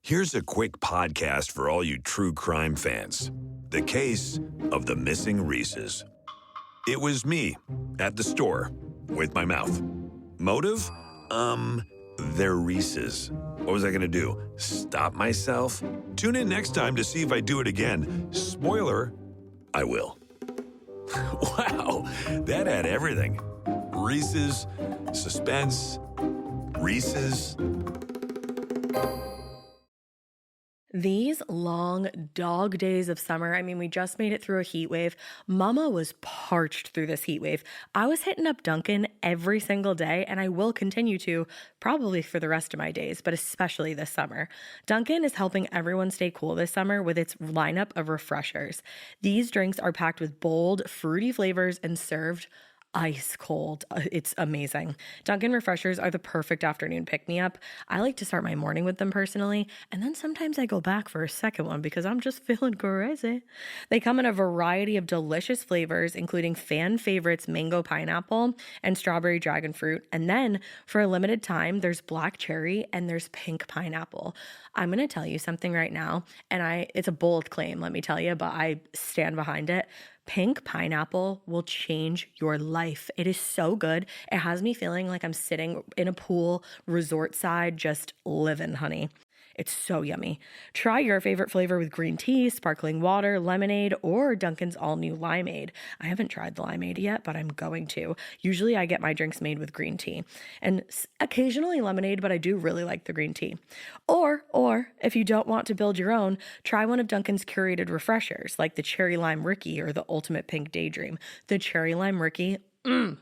Here's a quick podcast for all you true crime fans. The case of the missing Reeses. It was me at the store with my mouth. Motive? They're Reeses. What was I going to do? Stop myself? Tune in next time to see if I do it again. Spoiler, I will. Wow, that had everything. Reeses, suspense, Reeses. These long dog days of summer, I mean, we just made it through a heat wave. Mama was parched through this heat wave. I was hitting up Dunkin' every single day, and I will continue to probably for the rest of my days, but especially this summer. Dunkin' is helping everyone stay cool this summer with its lineup of refreshers. These drinks are packed with bold, fruity flavors and served ice cold. It's amazing. Dunkin' refreshers are the perfect afternoon pick-me-up. I like to start my morning with them personally, and then sometimes I go back for a second one because I'm just feeling crazy. They come in a variety of delicious flavors, including fan favorites mango pineapple and strawberry dragon fruit. And then for a limited time, there's black cherry and there's pink pineapple. I'm going to tell you something right now, and it's a bold claim, let me tell you, but I stand behind it. Pink pineapple will change your life. It is so good. It has me feeling like I'm sitting in a pool, resort side, just living, honey. It's so yummy. Try your favorite flavor with green tea, sparkling water, lemonade, or Dunkin's all-new limeade. I haven't tried the limeade yet, but I'm going to. Usually I get my drinks made with green tea and occasionally lemonade, but I do really like the green tea. Or if you don't want to build your own, try one of Dunkin's curated refreshers like the Cherry Lime Ricky or the Ultimate Pink Daydream. The Cherry Lime Ricky,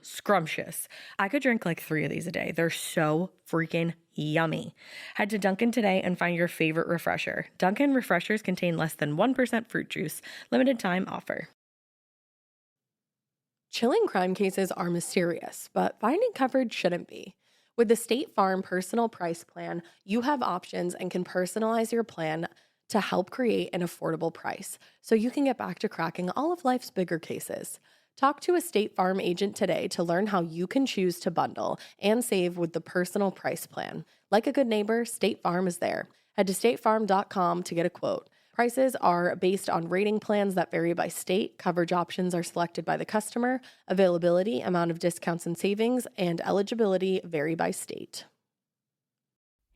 scrumptious. I could drink like 3 of these a day. They're so freaking yummy. Head to Dunkin' today and find your favorite refresher. Dunkin' refreshers contain less than 1% fruit juice. Limited time offer. Chilling crime cases are mysterious, but finding coverage shouldn't be. With the State Farm Personal Price Plan, you have options and can personalize your plan to help create an affordable price so you can get back to cracking all of life's bigger cases. Talk to a State Farm agent today to learn how you can choose to bundle and save with the Personal Price Plan. Like a good neighbor, State Farm is there. Head to statefarm.com to get a quote. Prices are based on rating plans that vary by state. Coverage options are selected by the customer. Availability, amount of discounts and savings, and eligibility vary by state.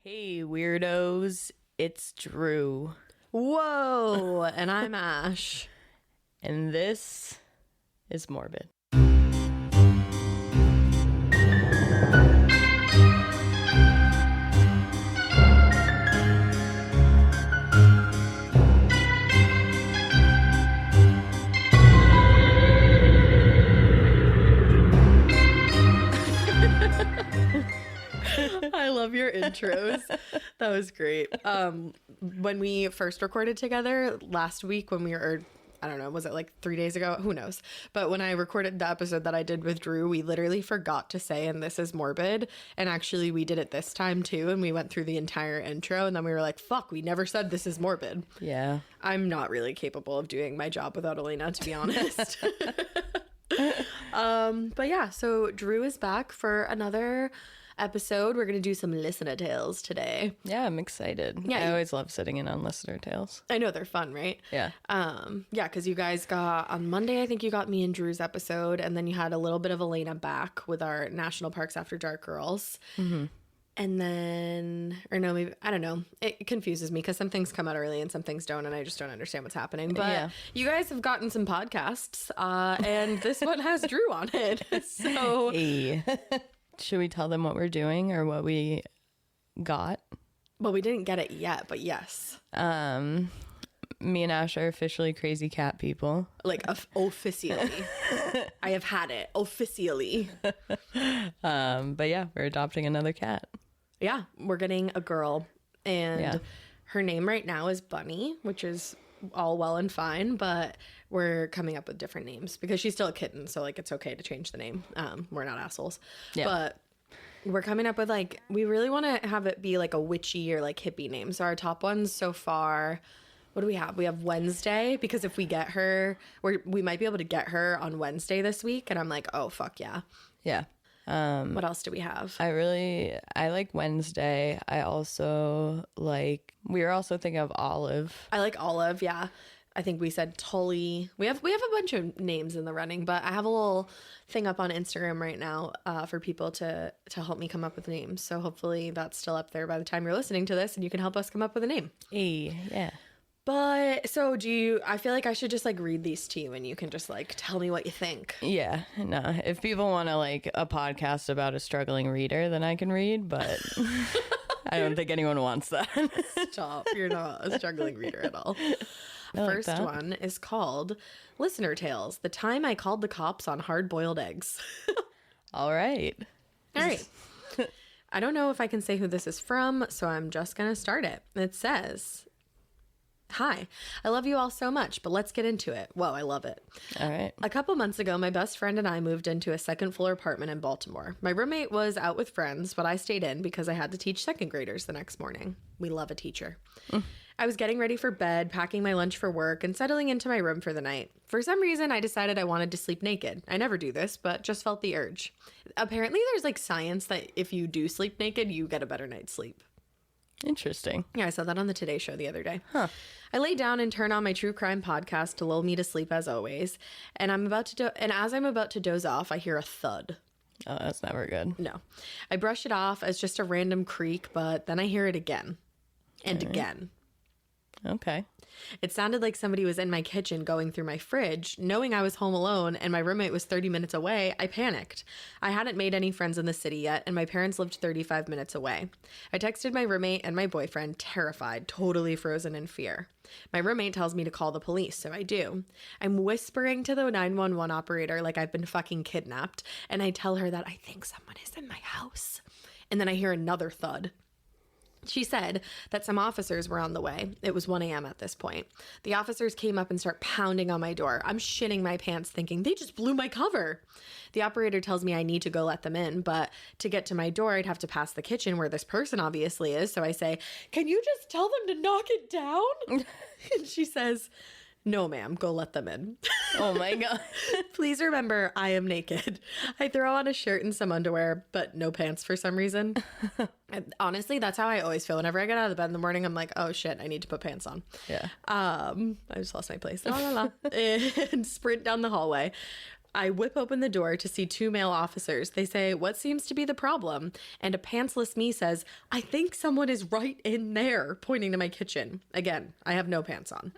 Hey, weirdos. It's Drew. Whoa, and I'm Ash. And this is Morbid. I love your intros. That was great. When we first recorded together last week when we were, I don't know, was it like 3 days ago? Who knows? But when I recorded the episode that I did with Drew, we literally forgot to say, and this is Morbid. And actually we did it this time too. And we went through the entire intro and then we were like, fuck, we never said this is Morbid. Yeah. I'm not really capable of doing my job without Alaina, to be honest. But yeah, so Drew is back for another episode. We're gonna do some listener tales today. Yeah, I'm excited. Yeah, I always love sitting in on listener tales. I know they're fun, right? Yeah. Yeah, because you guys got on Monday, I think you got me and Drew's episode, and then you had a little bit of Alaina back with our National Parks After Dark girls. Mm-hmm. And then, or no, maybe, I don't know. It confuses me because some things come out early and some things don't, and I just don't understand what's happening. But yeah. You guys have gotten some podcasts, and this one has Drew on it. So, hey. Should we tell them what we're doing or what we got? Well, we didn't get it yet, but yes. Me and Ash are officially crazy cat people. Like, officially. I have had it. Officially. But yeah, we're adopting another cat. Yeah, we're getting a girl. And her name right now is Bunny, which is all well and fine, but we're coming up with different names because she's still a kitten, so like it's okay to change the name. We're not assholes. Yeah. But we're coming up with like, we really want to have it be like a witchy or like hippie name. So our top ones so far, what do we have? We have Wednesday, because if we get her, we might be able to get her on Wednesday this week, and I'm like, oh fuck yeah. Yeah. What else do we have? I like Wednesday. We were also thinking of Olive. I like Olive, yeah. I think we said Tully. We have a bunch of names in the running, but I have a little thing up on Instagram right now for people to help me come up with names. So hopefully that's still up there by the time you're listening to this and you can help us come up with a name. Yeah. But so I feel like I should just like read these to you and you can just like tell me what you think. Yeah, no. If people want to like a podcast about a struggling reader, then I can read, but I don't think anyone wants that. Stop. You're not a struggling reader at all. First one is called Listener Tales, the time I called the cops on hard-boiled eggs. All right. I don't know if I can say who this is from, so I'm just going to start it. It says, "Hi, I love you all so much, but let's get into it." Whoa, I love it. All right. A couple months ago, my best friend and I moved into a second-floor apartment in Baltimore. My roommate was out with friends, but I stayed in because I had to teach second graders the next morning. We love a teacher. I was getting ready for bed, packing my lunch for work, and settling into my room for the night. For some reason, I decided I wanted to sleep naked. I never do this, but just felt the urge. Apparently, there's like science that if you do sleep naked, you get a better night's sleep. Interesting. Yeah, I saw that on the Today Show the other day. Huh. I lay down and turn on my true crime podcast to lull me to sleep as always. And as I'm about to doze off, I hear a thud. Oh, that's never good. No. I brush it off as just a random creak, but then I hear it again and again. Okay. It sounded like somebody was in my kitchen going through my fridge. Knowing I was home alone and my roommate was 30 minutes away, I panicked. I hadn't made any friends in the city yet, and my parents lived 35 minutes away. I texted my roommate and my boyfriend, terrified, totally frozen in fear. My roommate tells me to call the police, so I do. I'm whispering to the 911 operator like I've been fucking kidnapped, and I tell her that I think someone is in my house. And then I hear another thud. She said that some officers were on the way. It was 1 a.m. at this point. The officers came up and start pounding on my door. I'm shitting my pants thinking, they just blew my cover. The operator tells me I need to go let them in, but to get to my door, I'd have to pass the kitchen where this person obviously is. So I say, "Can you just tell them to knock it down?" And she says, "No, ma'am, go let them in." Oh my God. Please remember, I am naked. I throw on a shirt and some underwear, but no pants for some reason. And honestly, that's how I always feel. Whenever I get out of the bed in the morning, I'm like, oh shit, I need to put pants on. Yeah. I just lost my place. La, la, la. And sprint down the hallway. I whip open the door to see two male officers. They say, "What seems to be the problem?" And a pantsless me says, "I think someone is right in there," pointing to my kitchen. Again, I have no pants on.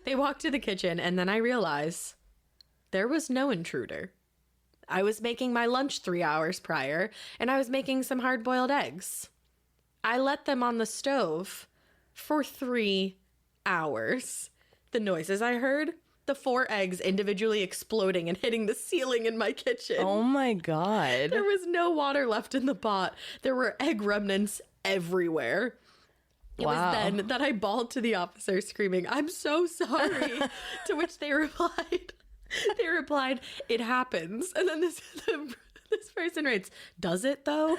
They walk to the kitchen, and then I realize there was no intruder. I was making my lunch 3 hours prior, and I was making some hard-boiled eggs. I let them on the stove for 3 hours. The noises I heard, the 4 eggs individually exploding and hitting the ceiling in my kitchen. Oh my God. There was no water left in the pot. There were egg remnants everywhere. It was then that I bawled to the officer screaming, "I'm so sorry." To which they replied, "It happens." And then this person writes, "Does it though?"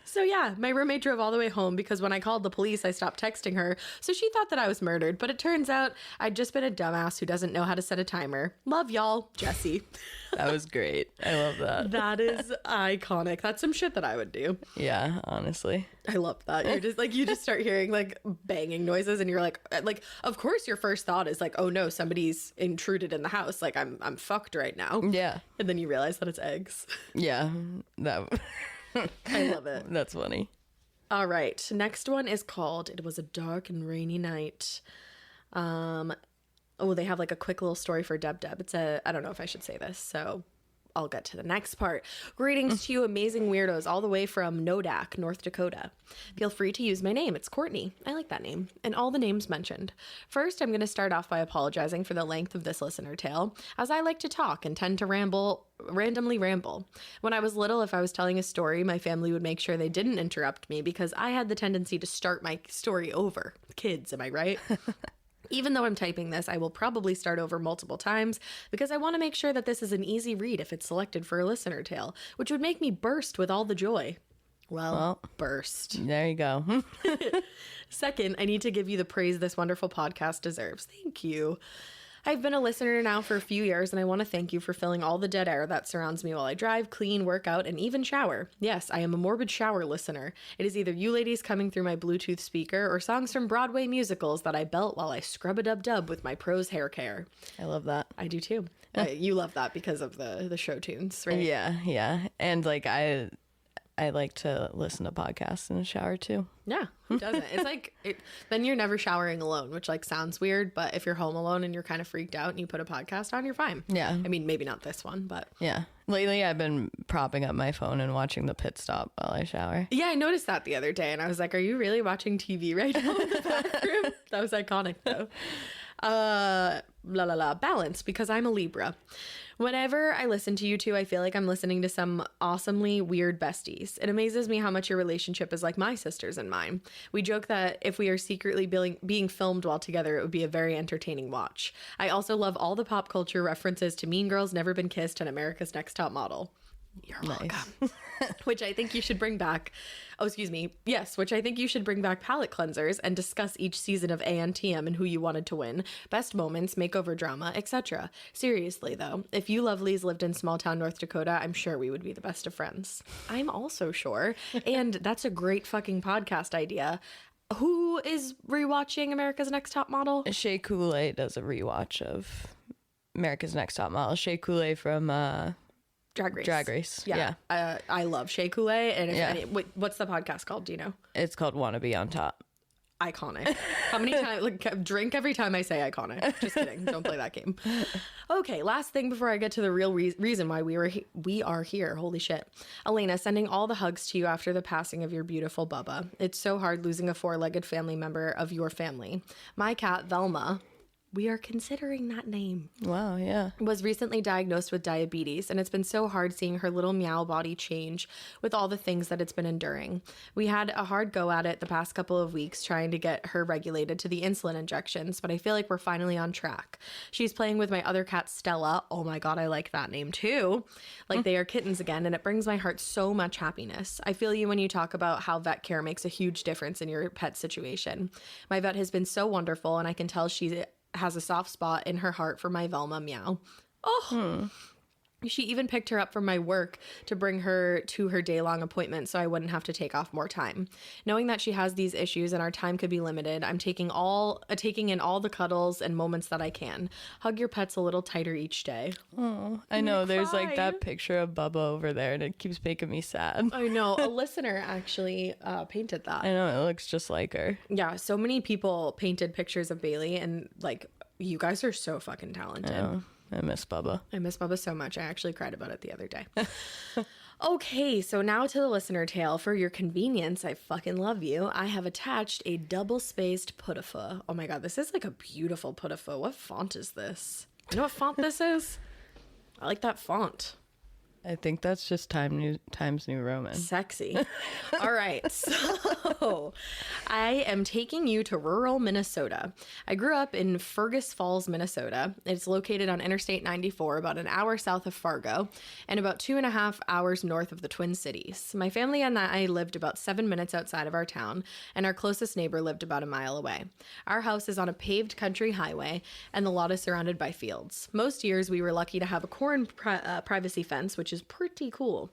So yeah, my roommate drove all the way home because when I called the police, I stopped texting her. So she thought that I was murdered, but it turns out I'd just been a dumbass who doesn't know how to set a timer. Love y'all, Jesse. That was great. I love that. That is iconic. That's some shit that I would do. Yeah, honestly. I love that. You're just like, you just start hearing like banging noises and you're like, of course your first thought is like, oh no, somebody's intruded in the house. Like I'm fucked right now. Yeah. And then you realize that it's eggs. Yeah. That I love it. That's funny. All right. Next one is called "It Was a Dark and Rainy Night." They have like a quick little story for Deb. It's I don't know if I should say this, so I'll get to the next part. Greetings to you amazing weirdos all the way from Nodak, North Dakota. Feel free to use my name. It's Courtney. I like that name. And all the names mentioned. First, I'm going to start off by apologizing for the length of this listener tale, as I like to talk and tend to randomly ramble. When I was little, if I was telling a story, my family would make sure they didn't interrupt me because I had the tendency to start my story over. Kids, am I right? Even though I'm typing this, I will probably start over multiple times because I want to make sure that this is an easy read if it's selected for a listener tale, which would make me burst with all the joy. Well, burst. There you go. Second, I need to give you the praise this wonderful podcast deserves. Thank you. I've been a listener now for a few years, and I want to thank you for filling all the dead air that surrounds me while I drive, clean, work out, and even shower. Yes, I am a morbid shower listener. It is either you ladies coming through my Bluetooth speaker or songs from Broadway musicals that I belt while I scrub-a-dub-dub with my Prose hair care. I love that. I do too. You love that because of the show tunes, right? Yeah. And like I like to listen to podcasts in the shower too. Yeah, who doesn't? It's like, then you're never showering alone, which like sounds weird, but if you're home alone and you're kind of freaked out and you put a podcast on, you're fine. Yeah. I mean, maybe not this one, but. Yeah. Lately, I've been propping up my phone and watching the pit stop while I shower. Yeah, I noticed that the other day, and I was like, are you really watching TV right now in the bathroom? That was iconic, though. Balance, because I'm a Libra. Whenever I listen to you two, I feel like I'm listening to some awesomely weird besties. It amazes me how much your relationship is like my sister's and mine. We joke that if we are secretly being filmed while together, it would be a very entertaining watch. I also love all the pop culture references to Mean Girls, Never Been Kissed, and America's Next Top Model. You're welcome. Which I think you should bring back. Oh, excuse me. Yes, which I think you should bring back palette cleansers and discuss each season of ANTM and who you wanted to win, best moments, makeover drama, etc. Seriously, though, if you lovelies lived in small town North Dakota, I'm sure we would be the best of friends. I'm also sure. And that's a great fucking podcast idea. Who is rewatching America's Next Top Model? Shea Coulee does a rewatch of America's Next Top Model. Shea Coulee from Drag Race. Yeah. I love Shea Coulee. And what's the podcast called? Do you know? It's called Wanna Be on Top. Iconic. How many times? Like, drink every time I say iconic. Just kidding. Don't play that game. Okay, last thing before I get to the real reason why we are here. Holy shit. Alaina, sending all the hugs to you after the passing of your beautiful Bubba. It's so hard losing a four-legged family member of your family. My cat, Velma, we are considering that name. Wow, yeah. Was recently diagnosed with diabetes, and it's been so hard seeing her little meow body change with all the things that it's been enduring. We had a hard go at it the past couple of weeks trying to get her regulated to the insulin injections, but I feel like we're finally on track. She's playing with my other cat, Stella. Oh my God, I like that name too. Like they are kittens again, and it brings my heart so much happiness. I feel you when you talk about how vet care makes a huge difference in your pet situation. My vet has been so wonderful, and I can tell she has a soft spot in her heart for my Velma meow. Oh, She even picked her up from my work to bring her to her day-long appointment so I wouldn't have to take off more time. Knowing that she has these issues and our time could be limited, I'm taking in all the cuddles and moments that I can. Hug your pets a little tighter each day. Oh, I know. There's like that picture of Bubba over there, and it keeps making me sad. I know. A listener actually painted that. I know. It looks just like her. Yeah. So many people painted pictures of Bailey, and like, you guys are so fucking talented. I miss Bubba. I miss Bubba so much. I actually cried about it the other day. Okay, so now to the listener tale. For your convenience, I fucking love you. I have attached a double-spaced put-a-fuh. Oh my God, this is like a beautiful put-a-fuh. What font is this? You know what font this is? I like that font. I think that's just Times New Roman. Sexy. All right. So I am taking you to rural Minnesota. I grew up in Fergus Falls, Minnesota. It's located on Interstate 94, about an hour south of Fargo, and about 2.5 hours north of the Twin Cities. My family and I lived about 7 minutes outside of our town, and our closest neighbor lived about a mile away. Our house is on a paved country highway, and the lot is surrounded by fields. Most years, we were lucky to have a corn privacy fence, which is pretty cool.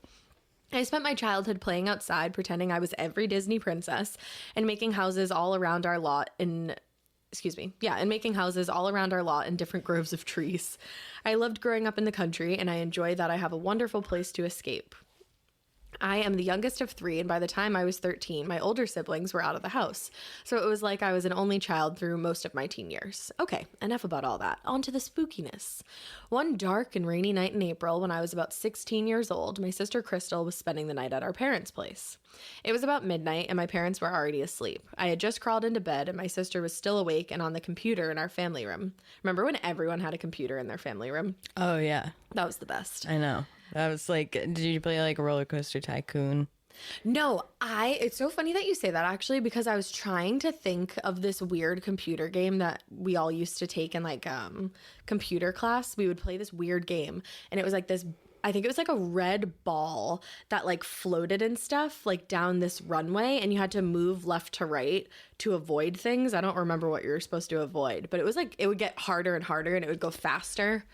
I spent my childhood playing outside, pretending I was every Disney princess, and making houses all around our lot in making houses all around our lot in different groves of trees. I loved growing up in the country, and I enjoy that I have a wonderful place to escape. I am the youngest of 3, and by the time I was 13, my older siblings were out of the house. So it was like I was an only child through most of my teen years. Okay, enough about all that. On to the spookiness. One dark and rainy night in April, when I was about 16 years old, my sister Crystal was spending the night at our parents' place. It was about midnight, and my parents were already asleep. I had just crawled into bed, and my sister was still awake and on the computer in our family room. Remember when everyone had a computer in their family room? Oh, yeah. That was the best. I know. That was like, did you play like Roller Coaster Tycoon? No, it's so funny that you say that actually, because I was trying to think of this weird computer game that we all used to take in like computer class. We would play this weird game, and it was like this I think it was like a red ball that like floated and stuff like down this runway, and you had to move left to right to avoid things. I don't remember what you were supposed to avoid, but it was like it would get harder and harder and it would go faster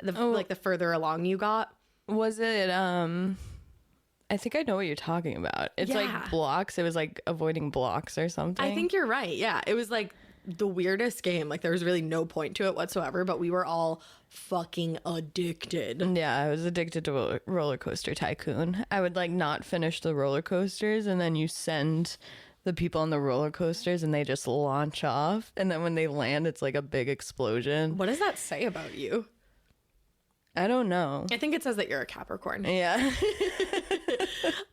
like the further along you got. Was it I think I know what you're talking about. It's like blocks. It was like avoiding blocks or something. I think you're right. Yeah. It was like the weirdest game. Like there was really no point to it whatsoever, but we were all fucking addicted. Yeah, I was addicted to Roller Coaster Tycoon. I would like not finish the roller coasters, and then you send the people on the roller coasters and they just launch off, and then when they land it's like a big explosion. What does that say about you? I don't know. I think it says that you're a Capricorn. Yeah.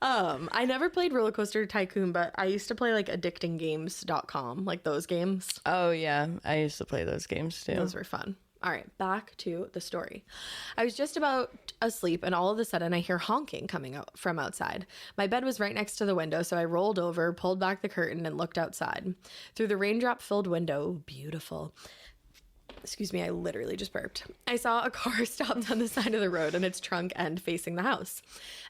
I never played Roller Coaster Tycoon, but I used to play like addictinggames.com, like those games. Oh yeah, I used to play those games too. Those were fun. All right, back to the story. I was just about asleep and all of a sudden I hear honking coming out from outside. My bed was right next to the window, so I rolled over, pulled back the curtain, and looked outside. Through the raindrop-filled window, beautiful. Excuse me, I literally just burped. I saw a car stopped on the side of the road and its trunk end facing the house.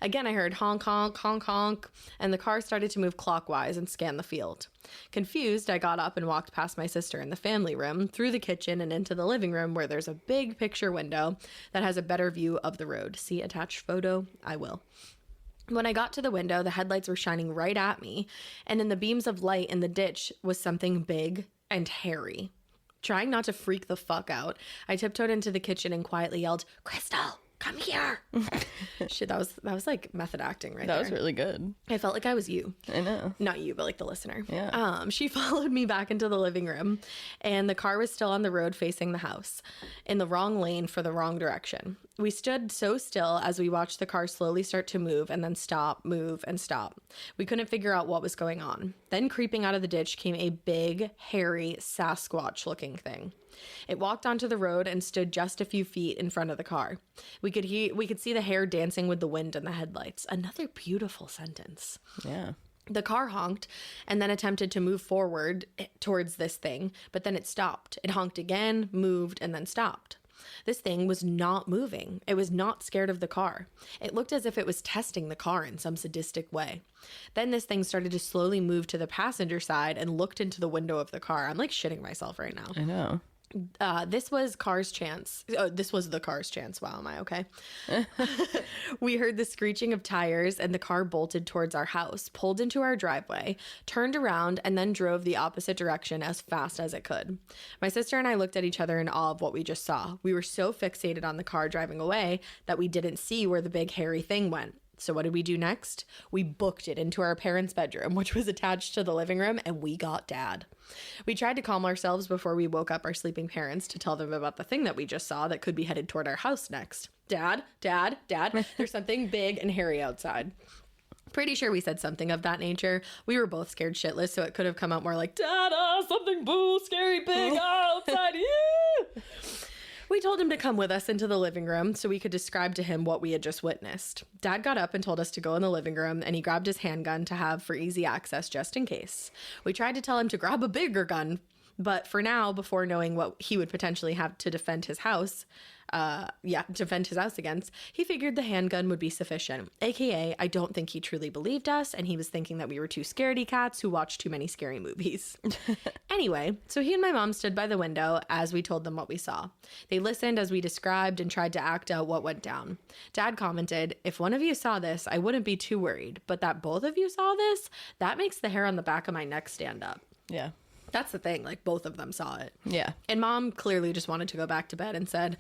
Again, I heard honk, honk, honk, honk, and the car started to move clockwise and scan the field. Confused, I got up and walked past my sister in the family room, through the kitchen and into the living room where there's a big picture window that has a better view of the road. See attached photo? I will. When I got to the window, the headlights were shining right at me, and in the beams of light in the ditch was something big and hairy. Trying not to freak the fuck out, I tiptoed into the kitchen and quietly yelled, "Crystal, come here." Shit, that was like method acting right there. That was really good. I felt like I was you. I know. Not you, but like the listener. Yeah. She followed me back into the living room, and the car was still on the road facing the house, in the wrong lane for the wrong direction. We stood so still as we watched the car slowly start to move and then stop, move, and stop. We couldn't figure out what was going on. Then creeping out of the ditch came a big, hairy, Sasquatch-looking thing. It walked onto the road and stood just a few feet in front of the car. We could see the hair dancing with the wind and the headlights. Another beautiful sentence. Yeah. The car honked and then attempted to move forward towards this thing, but then it stopped. It honked again, moved, and then stopped. This thing was not moving. It was not scared of the car. It looked as if it was testing the car in some sadistic way. Then this thing started to slowly move to the passenger side and looked into the window of the car. I'm like shitting myself right now. I know. This was Car's chance. Oh, this was the car's chance. Wow, am I okay? We heard the screeching of tires and the car bolted towards our house, pulled into our driveway, turned around, and then drove the opposite direction as fast as it could. My sister and I looked at each other in awe of what we just saw. We were so fixated on the car driving away that we didn't see where the big hairy thing went. So what did we do next? We booked it into our parents' bedroom, which was attached to the living room, and we got Dad. We tried to calm ourselves before we woke up our sleeping parents to tell them about the thing that we just saw that could be headed toward our house next. Dad, there's something big and hairy outside. Pretty sure we said something of that nature. We were both scared shitless, so it could have come out more like, "Dada, something boo, scary big outside." Yeah. We told him to come with us into the living room so we could describe to him what we had just witnessed. Dad got up and told us to go in the living room, and he grabbed his handgun to have for easy access just in case. We tried to tell him to grab a bigger gun, but for now, before knowing what he would potentially have to defend his house against, he figured the handgun would be sufficient. AKA, I don't think he truly believed us, and he was thinking that we were two scaredy cats who watched too many scary movies. Anyway, so he and my mom stood by the window as we told them what we saw. They listened as we described and tried to act out what went down. Dad commented, "If one of you saw this, I wouldn't be too worried, but that both of you saw this, that makes the hair on the back of my neck stand up." Yeah. That's the thing, like both of them saw it. Yeah. And Mom clearly just wanted to go back to bed and said,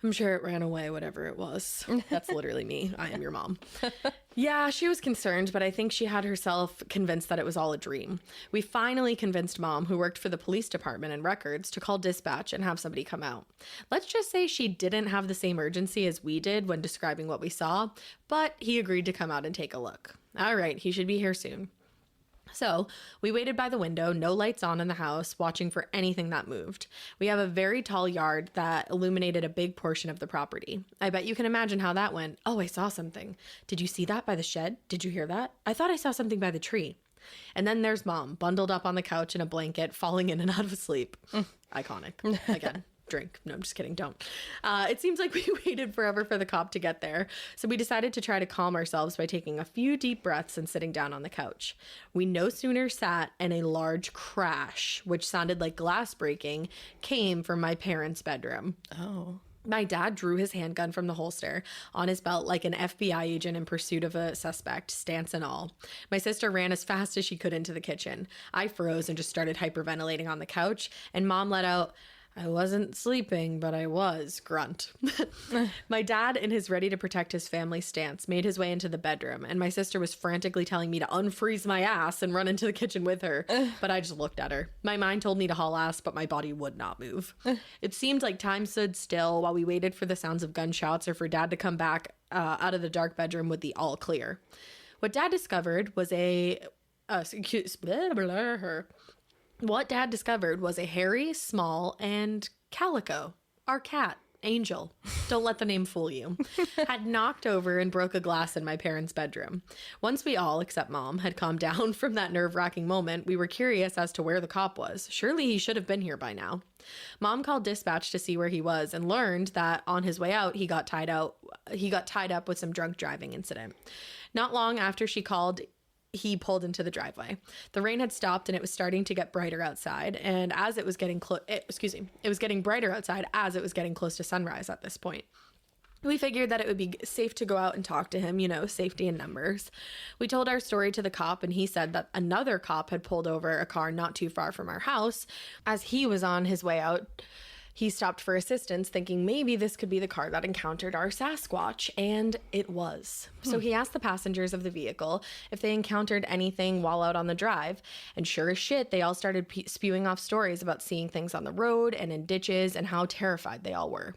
"I'm sure it ran away, whatever it was." That's literally me. I am your mom. Yeah, she was concerned, but I think she had herself convinced that it was all a dream. We finally convinced Mom, who worked for the police department and records, to call dispatch and have somebody come out. Let's just say she didn't have the same urgency as we did when describing what we saw, but he agreed to come out and take a look. All right, he should be here soon. So we waited by the window, no lights on in the house, watching for anything that moved. We have a very tall yard that illuminated a big portion of the property. I bet you can imagine how that went. "Oh, I saw something. Did you see that by the shed? Did you hear that? I thought I saw something by the tree." And then there's Mom, bundled up on the couch in a blanket, falling in and out of sleep. Iconic. Again. drink. No, I'm just kidding. Don't. It seems like we waited forever for the cop to get there. So we decided to try to calm ourselves by taking a few deep breaths and sitting down on the couch. We no sooner sat and a large crash, which sounded like glass breaking, came from my parents' bedroom. Oh. My dad drew his handgun from the holster on his belt like an FBI agent in pursuit of a suspect, stance and all. My sister ran as fast as she could into the kitchen. I froze and just started hyperventilating on the couch, and Mom let out, "I wasn't sleeping, but I was," grunt. My dad, in his ready to protect his family stance, made his way into the bedroom, and my sister was frantically telling me to unfreeze my ass and run into the kitchen with her, but I just looked at her. My mind told me to haul ass, but my body would not move. It seemed like time stood still while we waited for the sounds of gunshots or for Dad to come back out of the dark bedroom with the all clear. What Dad discovered was a hairy, small, and Calico, our cat, Angel, don't let the name fool you, had knocked over and broke a glass in my parents' bedroom. Once we all, except Mom, had calmed down from that nerve-wracking moment, we were curious as to where the cop was. Surely he should have been here by now. Mom called dispatch to see where he was and learned that on his way out, he got tied up with some drunk driving incident. Not long after she called, he pulled into the driveway. The rain had stopped and it was starting to get brighter outside. And as it was getting it was getting brighter outside as it was getting close to sunrise at this point. We figured that it would be safe to go out and talk to him, safety in numbers. We told our story to the cop, and he said that another cop had pulled over a car not too far from our house. As he was on his way out, he stopped for assistance, thinking maybe this could be the car that encountered our Sasquatch, and it was. So he asked the passengers of the vehicle if they encountered anything while out on the drive, and sure as shit, they all started spewing off stories about seeing things on the road and in ditches and how terrified they all were.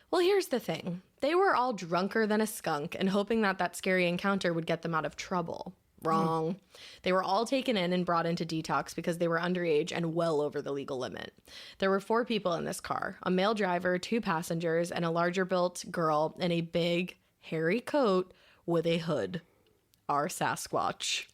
Well, here's the thing. They were all drunker than a skunk and hoping that that scary encounter would get them out of trouble. Wrong. They were all taken in and brought into detox because they were underage and well over the legal limit. There were 4 people in this car, a male driver, 2 passengers, and a larger built girl in a big, hairy coat with a hood. Our Sasquatch.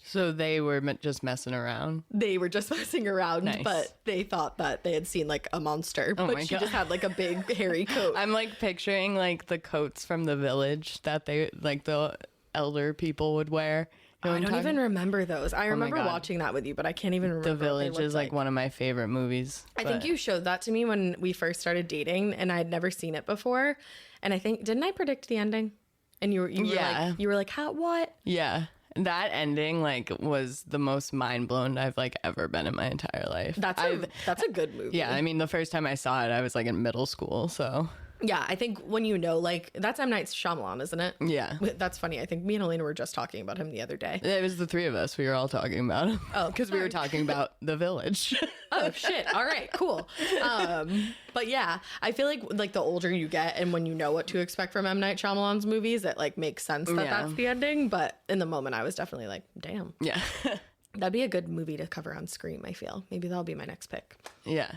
So they were just messing around? They were just messing around, Nice. But they thought that they had seen like a monster. Oh but my she God. just had like a big, hairy coat. I'm like picturing like the coats from the village that they like the elder people would wear. You know I what I'm don't even talking- remember those. I remember God. watching that with you, but I can't even remember. The what they Village looked is like one of my favorite movies. I think but- you showed that to me when we first started dating, and I had never seen it before. And I think, didn't I predict the ending? And you were like, how? What? Yeah. That ending like was the most mind blown I've like ever been in my entire life. That's a good movie. Yeah, I mean the first time I saw it I was like in middle school, so Yeah, I think when like that's M. Night Shyamalan, isn't it? yeah. That's funny. I think me and Alaina were just talking about him the other day. It was the 3 of us. We were all talking about him. Oh, because we were talking about The Village. Oh shit! All right, cool. But yeah, I feel like the older you get, and when you know what to expect from M. Night Shyamalan's movies, it like makes sense that Yeah. that's the ending. But in the moment, I was definitely like, damn, Yeah. that'd be a good movie to cover on Scream. I feel maybe that'll be my next pick. Yeah.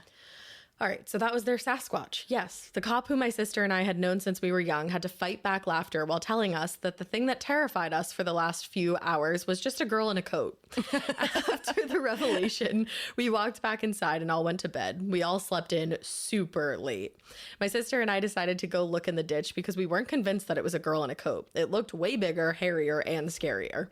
All right, so that was their Sasquatch. Yes, the cop who my sister and I had known since we were young had to fight back laughter while telling us that the thing that terrified us for the last few hours was just a girl in a coat. After the revelation, we walked back inside and all went to bed. We all slept in super late. My sister and I decided to go look in the ditch because we weren't convinced that it was a girl in a coat. It looked way bigger, hairier, and scarier.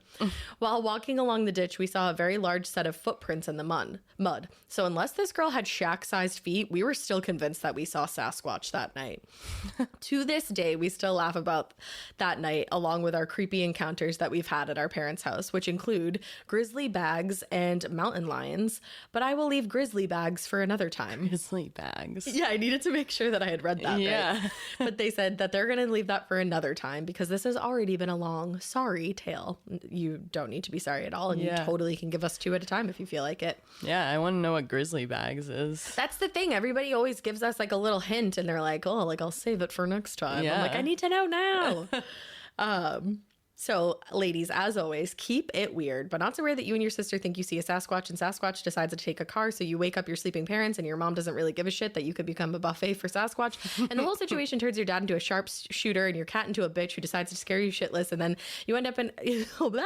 While walking along the ditch, we saw a very large set of footprints in the mud. So unless this girl had shack-sized feet, we were still convinced that we saw Sasquatch that night. To this day, we still laugh about that night, along with our creepy encounters that we've had at our parents' house, which include grizzly bags and mountain lions. But I will leave grizzly bags for another time. Grizzly bags. Yeah, I needed to make sure that I had read that Yeah. right. But they said that they're going to leave that for another time because this has already been a long, sorry tale. You don't need to be sorry at all, and Yeah. you totally can give us 2 at a time if you feel like it. Yeah, I want to know what grizzly bags is. That's the thing. Everybody always gives us like a little hint, and they're like, "Oh, like I'll save it for next time." I'm like, Yeah. I need to know now. So, ladies, as always, keep it weird, but not so weird that you and your sister think you see a Sasquatch, and Sasquatch decides to take a car, so you wake up your sleeping parents, and your mom doesn't really give a shit that you could become a buffet for Sasquatch, and the whole situation turns your dad into a sharpshooter, and your cat into a bitch who decides to scare you shitless, and then you end up in blah.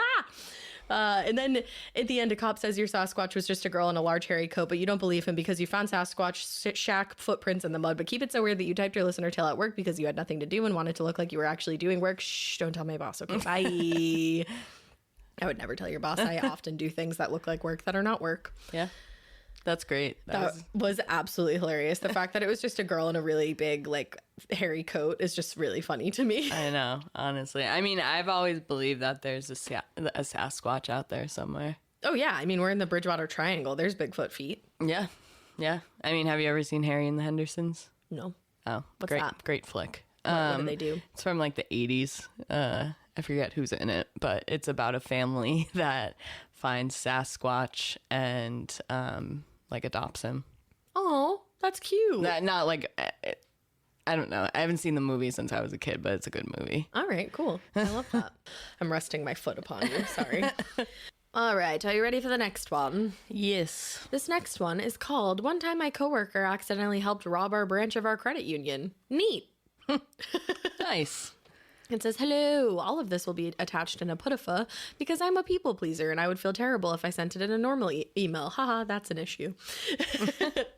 And then at the end, a cop says your Sasquatch was just a girl in a large hairy coat, but you don't believe him because you found Sasquatch shack footprints in the mud. But keep it so weird that you typed your listener tale at work because you had nothing to do and wanted to look like you were actually doing work. Shh, don't tell my boss. Okay, bye. I would never tell your boss. I often do things that look like work that are not work. Yeah. That's great. That was absolutely hilarious. The fact that it was just a girl in a really big, like, hairy coat is just really funny to me. I know, honestly. I mean, I've always believed that there's a Sasquatch out there somewhere. Oh, yeah. I mean, we're in the Bridgewater Triangle. There's Bigfoot feet. Yeah. Yeah. I mean, have you ever seen Harry and the Hendersons? No. Oh, What's great, that? great flick. What do they do? It's from like the 80s. I forget who's in it, but it's about a family that finds Sasquatch and like adopts him. Oh, that's cute. Not like, I don't know. I haven't seen the movie since I was a kid, but it's a good movie. All right, cool. I love that. I'm resting my foot upon you. Sorry. All right, are you ready for the next one? Yes. This next one is called One Time My Coworker Accidentally Helped Rob Our Branch of Our Credit Union. Neat. Nice. It says, hello, all of this will be attached in a puttafa because I'm a people pleaser and I would feel terrible if I sent it in a normal email. Haha, that's an issue.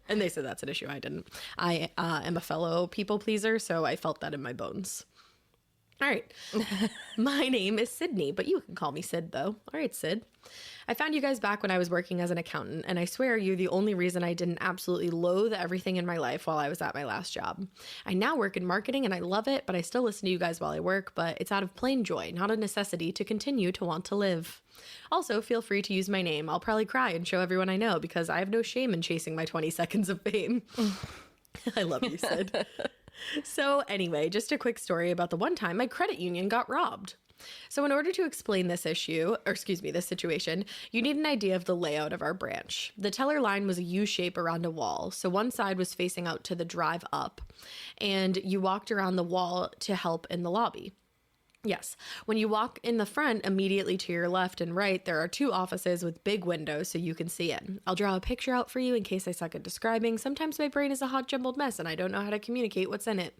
And they said that's an issue. I didn't. I am a fellow people pleaser, so I felt that in my bones. All right. My name is Sydney, but you can call me Sid, though. All right, Sid. I found you guys back when I was working as an accountant, and I swear you're the only reason I didn't absolutely loathe everything in my life while I was at my last job. I now work in marketing, and I love it, but I still listen to you guys while I work, but it's out of plain joy, not a necessity to continue to want to live. Also, feel free to use my name. I'll probably cry and show everyone I know, because I have no shame in chasing my 20 seconds of fame. I love you, Sid. So anyway, just a quick story about the one time my credit union got robbed. So in order to explain this this situation, you need an idea of the layout of our branch. The teller line was a U shape around a wall. So one side was facing out to the drive up, and you walked around the wall to help in the lobby. Yes. When you walk in the front, immediately to your left and right, there are two offices with big windows so you can see in. I'll draw a picture out for you in case I suck at describing. Sometimes my brain is a hot jumbled mess and I don't know how to communicate what's in it.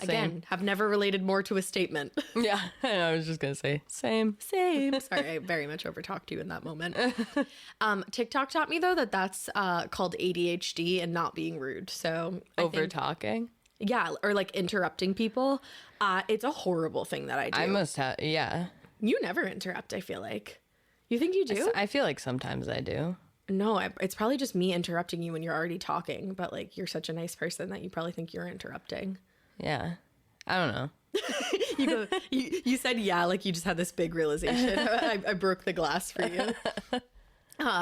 Again, have never related more to a statement. Yeah, I was just going to say, same. Same. Sorry, I very much overtalked you in that moment. TikTok taught me, though, that's called ADHD and not being rude. So Over-talking? Yeah, or like interrupting people. It's a horrible thing that I do. I must have, yeah. You never interrupt, I feel like. You think you do? I feel like sometimes I do. No, it's probably just me interrupting you when you're already talking, but like you're such a nice person that you probably think you're interrupting. Yeah. I don't know. You said yeah, like you just had this big realization. I broke the glass for you.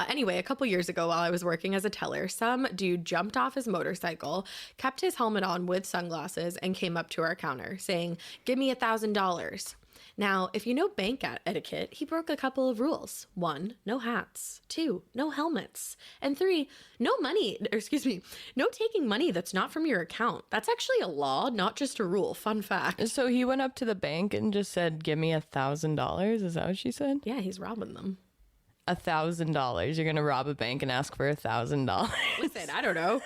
Anyway, a couple years ago while I was working as a teller, some dude jumped off his motorcycle, kept his helmet on with sunglasses, and came up to our counter saying, "Give me $1,000. Now, if you know bank etiquette, he broke a couple of rules. 1, no hats. 2, no helmets. And 3, no taking money that's not from your account. That's actually a law, not just a rule. Fun fact. So he went up to the bank and just said, "Give me $1,000." Is that what she said? Yeah, he's robbing them. $1,000. You're gonna rob a bank and ask for $1,000. Listen, I don't know.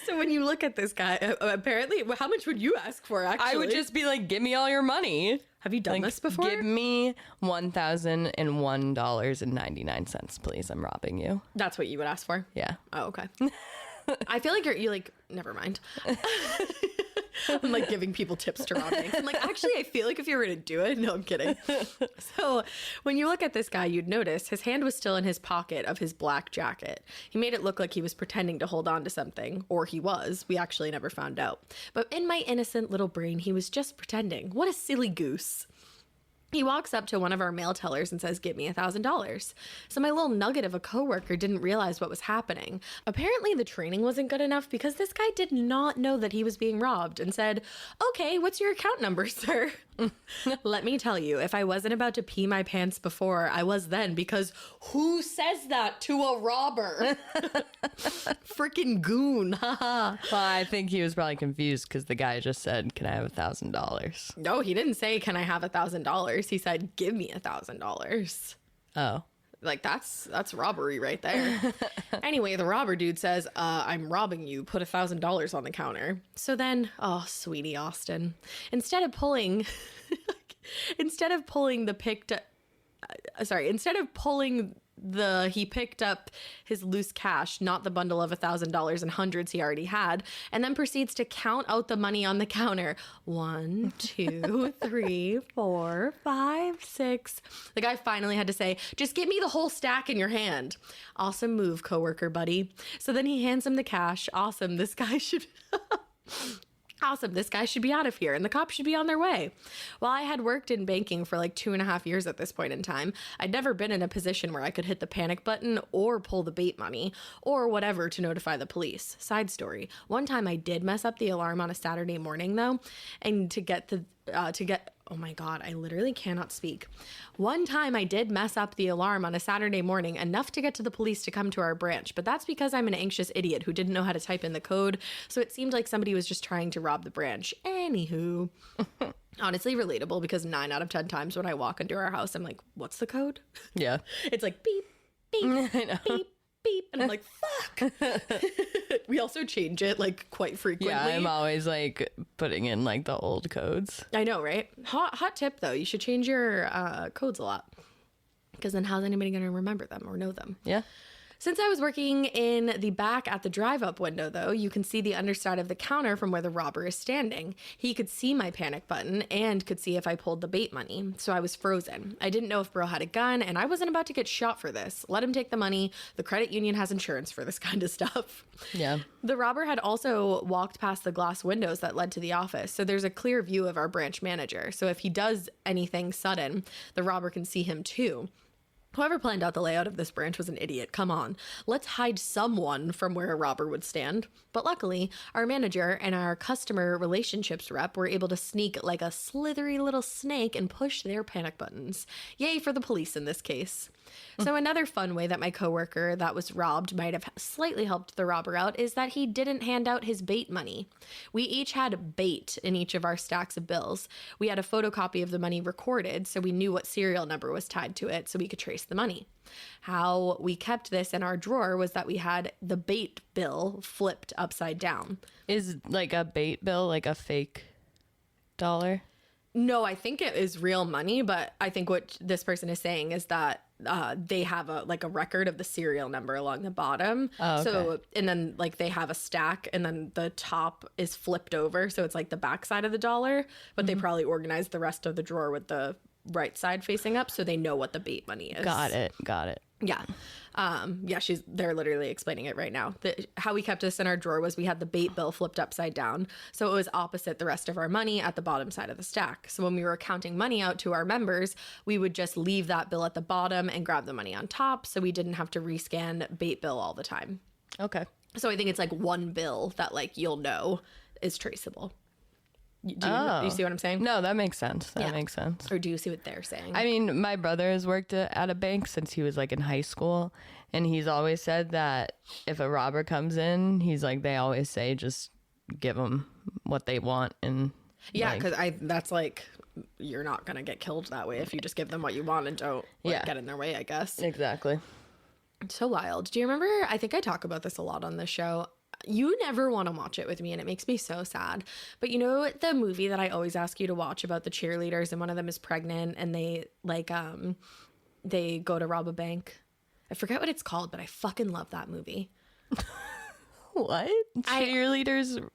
So when you look at this guy, apparently, how much would you ask for, actually? I would just be like, "Give me all your money." Have you done this before? Give me $1,001.99, please. I'm robbing you. That's what you would ask for? Yeah. Oh, okay. I feel like you like, never mind. I'm like giving people tips to rob banks. I'm like, actually, I feel like if you were going to do it, no, I'm kidding. So when you look at this guy, you'd notice his hand was still in his pocket of his black jacket. He made it look like he was pretending to hold on to something, or he was. We actually never found out. But in my innocent little brain, he was just pretending. What a silly goose. He walks up to one of our mail tellers and says, "Give me $1,000. So my little nugget of a coworker didn't realize what was happening. Apparently the training wasn't good enough because this guy did not know that he was being robbed and said, "Okay, what's your account number, sir?" Let me tell you, if I wasn't about to pee my pants before, I was then, because who says that to a robber? Freaking goon. Haha. Well, I think he was probably confused because the guy just said, "Can I have $1,000?" No, he didn't say, "Can I have $1,000?" He said, "Give me $1,000. Oh. Like, that's robbery right there. Anyway, the robber dude says, "I'm robbing you. Put $1,000 on the counter." So then, oh, sweetie Austin, instead of pulling instead of pulling the picked up, he picked up his loose cash, not the bundle of $1,000 in hundreds he already had, and then proceeds to count out the money on the counter. 1, 2, 3, 4, 5, 6. The guy finally had to say, just give me the whole stack in your hand. Awesome move, coworker buddy. So then he hands him the cash. Awesome, this guy should... Awesome, this guy should be out of here and the cops should be on their way. While I had worked in banking for like 2.5 years at this point in time, I'd never been in a position where I could hit the panic button or pull the bait money or whatever to notify the police. Side story, one time I did mess up the alarm on a Saturday morning though, and oh my God, I literally cannot speak. One time I did mess up the alarm on a Saturday morning enough to get to the police to come to our branch, but that's because I'm an anxious idiot who didn't know how to type in the code, so it seemed like somebody was just trying to rob the branch. Anywho, honestly relatable because 9 out of 10 times when I walk into our house, I'm like, what's the code? Yeah. It's like beep, beep, beep. Beep, and I'm like, fuck. We also change it like quite frequently. Yeah, I'm always like putting in like the old codes. I know, right? Hot tip though, you should change your codes a lot, because then how's anybody going to remember them or know them? Yeah. Since I was working in the back at the drive-up window, though, you can see the underside of the counter from where the robber is standing. He could see my panic button and could see if I pulled the bait money, so I was frozen. I didn't know if bro had a gun, and I wasn't about to get shot for this. Let him take the money. The credit union has insurance for this kind of stuff. Yeah. The robber had also walked past the glass windows that led to the office, so there's a clear view of our branch manager. So if he does anything sudden, the robber can see him too. Whoever planned out the layout of this branch was an idiot. Come on. Let's hide someone from where a robber would stand. But luckily, our manager and our customer relationships rep were able to sneak like a slithery little snake and push their panic buttons. Yay for the police in this case. So another fun way that my coworker that was robbed might have slightly helped the robber out is that he didn't hand out his bait money. We each had bait in each of our stacks of bills. We had a photocopy of the money recorded, so we knew what serial number was tied to it, so we could trace the money. How we kept this in our drawer was that we had the bait bill flipped upside down. Is like a bait bill like a fake dollar? No, I think it is real money, but I think what this person is saying is that they have a record of the serial number along the bottom. Oh, okay. So, and then like they have a stack and then the top is flipped over. So it's like the back side of the dollar, but they probably organized the rest of the drawer with the right side facing up. So they know what the bait money is. Got it. Yeah. They're literally explaining it right now. How we kept this in our drawer was we had the bait bill flipped upside down, so it was opposite the rest of our money at the bottom side of the stack. So when we were counting money out to our members, we would just leave that bill at the bottom and grab the money on top, so we didn't have to rescan bait bill all the time. Okay. So I think it's like one bill that like you'll know is traceable. Do you see what I'm saying? No, that makes sense. That makes sense. Or do you see what they're saying? I mean, my brother has worked at a bank since he was like in high school, and he's always said that if a robber comes in, he's like, they always say just give them what they want. And yeah, because that's like, you're not gonna get killed that way if you just give them what you want and don't get in their way, I guess. Exactly. So wild. Do you remember? I think I talk about this a lot on this show. You never want to watch it with me, and it makes me so sad. But you know the movie that I always ask you to watch about the cheerleaders, and one of them is pregnant, and they they go to rob a bank? I forget what it's called, but I fucking love that movie. What? Cheerleaders?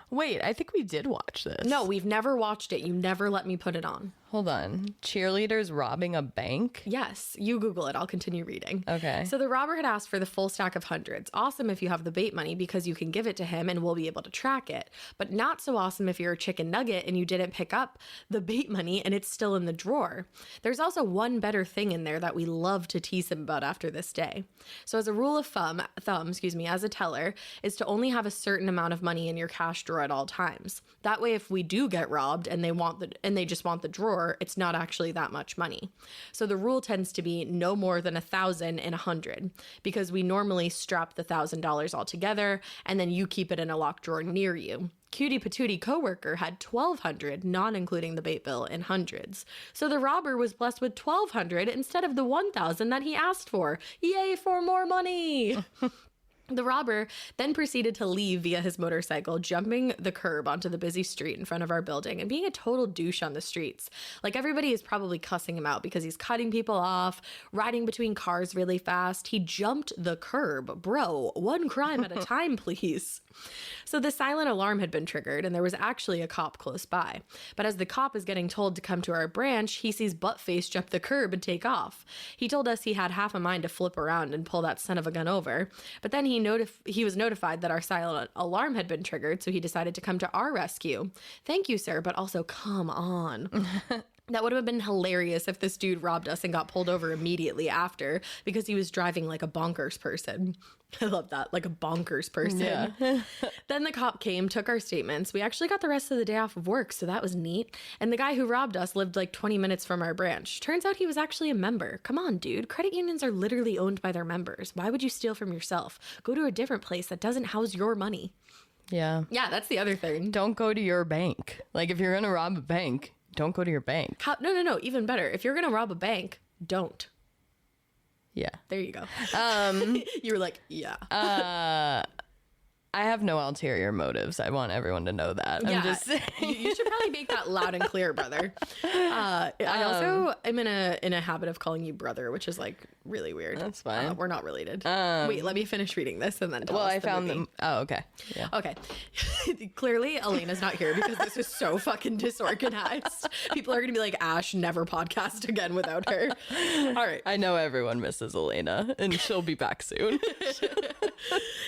Wait, I think we did watch this. No, we've never watched it. You never let me put it on. Hold on. Cheerleaders robbing a bank? Yes. You Google it. I'll continue reading. Okay. So the robber had asked for the full stack of hundreds. Awesome if you have the bait money because you can give it to him and we'll be able to track it. But not so awesome if you're a chicken nugget and you didn't pick up the bait money and it's still in the drawer. There's also one better thing in there that we love to tease him about after this day. So as a rule of thumb, as a teller, is to only have a certain amount of money in your cash drawer at all times. That way, if we do get robbed and they just want the drawer, it's not actually that much money. So the rule tends to be no more than 1,000 and 100 because we normally strap the $1,000 all together and then you keep it in a locked drawer near you. Cutie Patootie coworker had 1,200, not including the bait bill, in hundreds. So the robber was blessed with 1,200 instead of the 1,000 that he asked for. Yay for more money! The robber then proceeded to leave via his motorcycle, jumping the curb onto the busy street in front of our building and being a total douche on the streets. Like, everybody is probably cussing him out because he's cutting people off, riding between cars really fast. He jumped the curb. Bro, one crime at a time, please. So the silent alarm had been triggered, and there was actually a cop close by. But as the cop is getting told to come to our branch, he sees Buttface jump the curb and take off. He told us he had half a mind to flip around and pull that son of a gun over, but then he was notified that our silent alarm had been triggered, so he decided to come to our rescue. Thank you, sir, but also come on. That would have been hilarious if this dude robbed us and got pulled over immediately after because he was driving like a bonkers person. I love that, like a bonkers person. Yeah. Then the cop came, took our statements. We actually got the rest of the day off of work, so that was neat. And the guy who robbed us lived like 20 minutes from our branch. Turns out he was actually a member. Come on, dude. Credit unions are literally owned by their members. Why would you steal from yourself? Go to a different place that doesn't house your money. Yeah. Yeah, that's the other thing. Don't go to your bank. Like, if you're going to rob a bank, don't go to your bank. No. Even better. If you're going to rob a bank, don't. Yeah. There you go. You were like, yeah. I have no ulterior motives. I want everyone to know that. Yeah, I'm just saying. You should probably make that loud and clear, brother. I also am in a habit of calling you brother, which is like really weird. That's fine. We're not related. Wait, let me finish reading this and then tell us I the found movie. them. Oh, okay. Yeah. Okay. Clearly, Alaina's not here because this is so fucking disorganized. People are going to be like, Ash, never podcast again without her. All right. I know everyone misses Alaina, and she'll be back soon.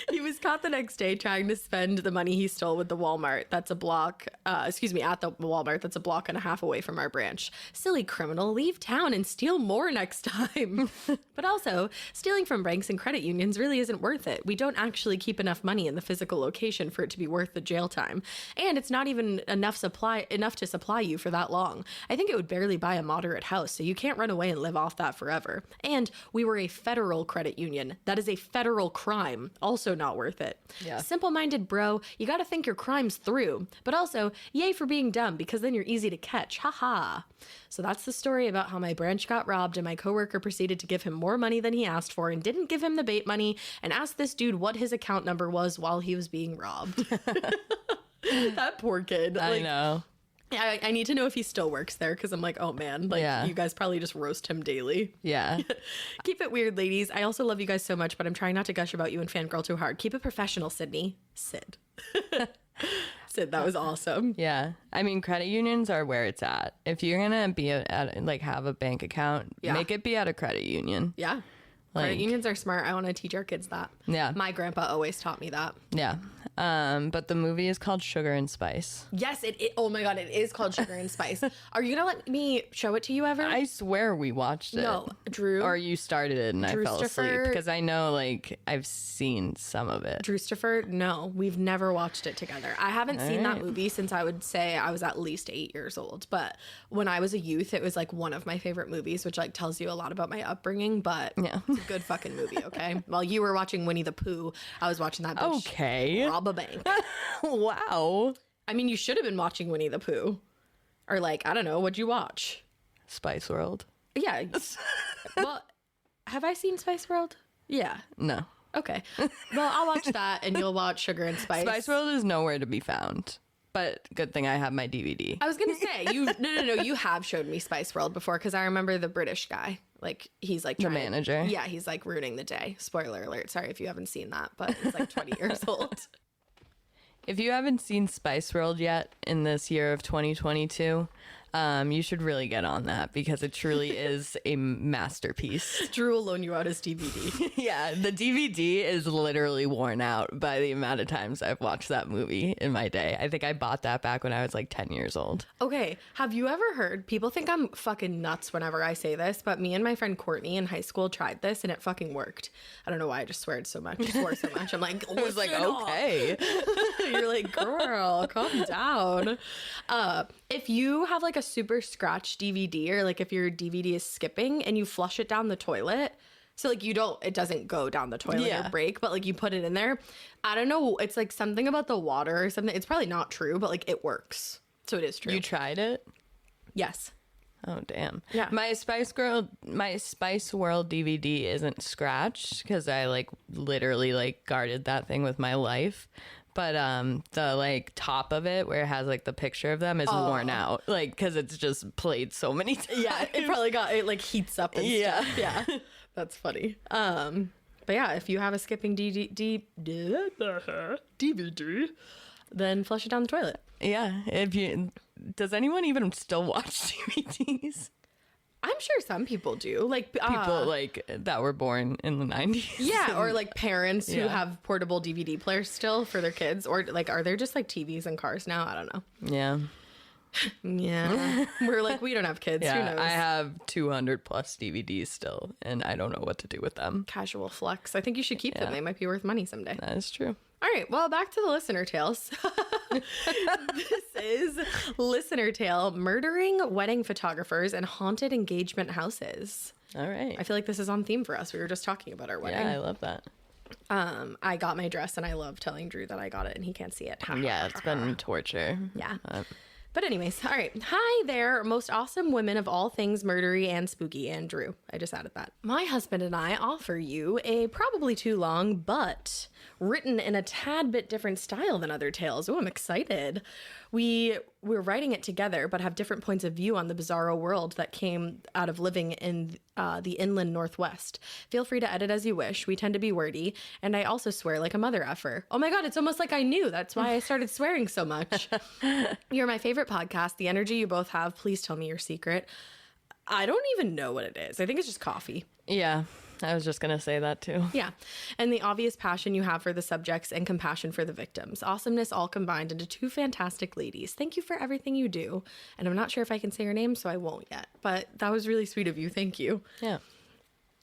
He was caught the next day trying to spend the money he stole with the Walmart that's a block, at the Walmart that's a block and a half away from our branch. Silly criminal, leave town and steal more next time. But also, stealing from banks and credit unions really isn't worth it. We don't actually keep enough money in the physical location for it to be worth the jail time. And it's not even enough to supply you for that long. I think it would barely buy a moderate house, so you can't run away and live off that forever. And we were a federal credit union. That is a federal crime. Also not worth it. Yeah. Simple-minded bro, you gotta think your crimes through. But also, yay for being dumb, because then you're easy to catch. Haha. So that's the story about how my branch got robbed and my coworker proceeded to give him more money than he asked for and didn't give him the bait money and asked this dude what his account number was while he was being robbed. That poor kid. I know. I need to know if he still works there because I'm like, oh man, like you guys probably just roast him daily. Yeah. Keep it weird, ladies. I also love you guys so much, but I'm trying not to gush about you and fangirl too hard. Keep it professional, Sydney. Sid. Sid, that was awesome. Yeah. I mean, credit unions are where it's at. If you're going to be have a bank account, make it be at a credit union. Yeah. Credit unions are smart. I want to teach our kids that. Yeah. My grandpa always taught me that. Yeah. But the movie is called Sugar and Spice. Yes, oh my God, it is called Sugar and Spice. Are you going to let me show it to you ever? I swear we watched it. No, Drew. Or you started it and I fell asleep. Because I know, like, I've seen some of it. Drewstopher, no, we've never watched it together. I haven't seen that movie since I would say I was at least 8 years old. But when I was a youth, it was like one of my favorite movies, which like tells you a lot about my upbringing. But it's a good fucking movie, okay? While you were watching Winnie the Pooh, I was watching that bitch rob a bank. Wow. I mean, you should have been watching Winnie the Pooh. Or like, I don't know, what'd you watch? Spice World. Yeah. Well, have I seen Spice World? Yeah. No. Okay. Well, I'll watch that and you'll watch Sugar and Spice. Spice World is nowhere to be found. But good thing I have my DVD. I was going to say, you have showed me Spice World before because I remember the British guy. Like, he's like the manager. Yeah, he's like ruining the day. Spoiler alert. Sorry if you haven't seen that, but it's like 20 years old. If you haven't seen Spice World yet in this year of 2022, you should really get on that because it truly is a masterpiece. Drew will loan you out his DVD. Yeah, the DVD is literally worn out by the amount of times I've watched that movie in my day. I think I bought that back when I was like 10 years old. Okay, have you ever heard, people think I'm fucking nuts whenever I say this, but me and my friend Courtney in high school tried this and it fucking worked. I don't know why I just swore so much. I'm like, I was like, okay. You're like, girl, calm down. If you have like a super scratched DVD or like if your DVD is skipping and you flush it down the toilet, so like it doesn't go down the toilet or break, but like you put it in there, I don't know, it's like something about the water or something. It's probably not true, but like it works. So it is true. You tried it? Yes. Oh, damn. Yeah. My Spice World DVD isn't scratched because I like literally like guarded that thing with my life. But the like top of it where it has like the picture of them is worn out, like because it's just played so many times. Yeah, it probably it like heats up and stuff. Yeah, that's funny. But yeah, if you have a skipping DVD, then flush it down the toilet. Yeah. Does anyone even still watch DVDs? I'm sure some people do. Like People like that were born in the 90s. Yeah, or like parents who have portable DVD players still for their kids, or like are there just like TVs in cars now? I don't know. Yeah. Yeah. We're like, we don't have kids. Who knows? I have 200 plus DVDs still, and I don't know what to do with them. Casual flex. I think you should keep them. They might be worth money someday. That is true. All right, well, back to the listener tales. This is listener tale, murdering wedding photographers and haunted engagement houses. All right. I feel like this is on theme for us. We were just talking about our wedding. Yeah, I love that. I got my dress and I love telling Drew that I got it and he can't see it. Yeah, it's been torture. Yeah. But anyways, all right. Hi there, most awesome women of all things murdery and spooky, and Drew. I just added that. My husband and I offer you a probably too long, but written in a tad bit different style than other tales. Oh, I'm excited. We're writing it together, but have different points of view on the bizarro world that came out of living in the inland Northwest. Feel free to edit as you wish. We tend to be wordy, and I also swear like a mother effer. Oh my God, it's almost like I knew. That's why I started swearing so much. You're my favorite podcast. The energy you both have. Please tell me your secret. I don't even know what it is. I think it's just coffee. Yeah, I was just going to say that too. Yeah. And the obvious passion you have for the subjects and compassion for the victims. Awesomeness all combined into two fantastic ladies. Thank you for everything you do. And I'm not sure if I can say your name, so I won't yet. But that was really sweet of you. Thank you. Yeah.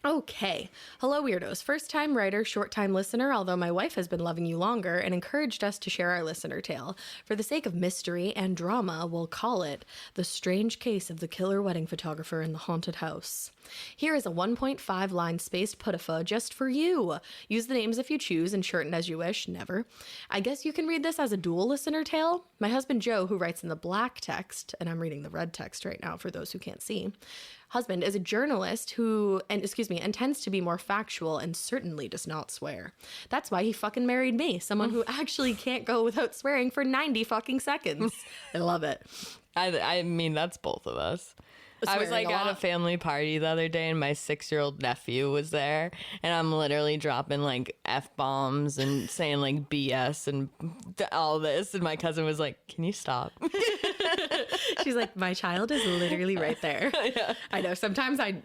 Okay. Hello, weirdos. First time writer, short time listener, although my wife has been loving you longer and encouraged us to share our listener tale. For the sake of mystery and drama, we'll call it The Strange Case of the Killer Wedding Photographer in the Haunted House. Here is a 1.5 line spaced putafa just for you. Use the names if you choose and shorten as you wish. Never. I guess you can read this as a dual listener tale. My husband Joe, who writes in the black text, and I'm reading the red text right now for those who can't see, husband is a journalist who tends to be more factual and certainly does not swear. That's why he fucking married me, someone who actually can't go without swearing for 90 fucking seconds. I love it. I mean, that's both of us. I was like at a family party the other day and my 6-year-old nephew was there and I'm literally dropping like F-bombs and saying like BS and all this, and my cousin was like, can you stop? She's like, my child is literally right there. Yeah. I know. Sometimes I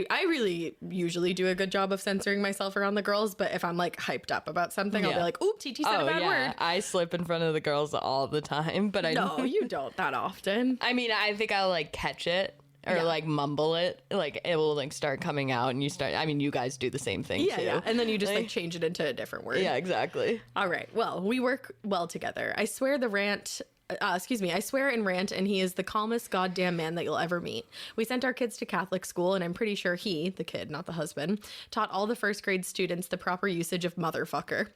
really usually do a good job of censoring myself around the girls, but if I'm like hyped up about something, I'll be like, oop, TT said a bad word. I slip in front of the girls all the time, but No, you don't that often. I mean, I think I'll like catch it or like mumble it, like it will like start coming out and you guys do the same thing too. Yeah, and then you just like change it into a different word. Yeah, exactly. All right, well, we work well together. I swear I swear and rant, and he is the calmest goddamn man that you'll ever meet. We sent our kids to Catholic school, and I'm pretty sure he, the kid, not the husband, taught all the first grade students the proper usage of motherfucker.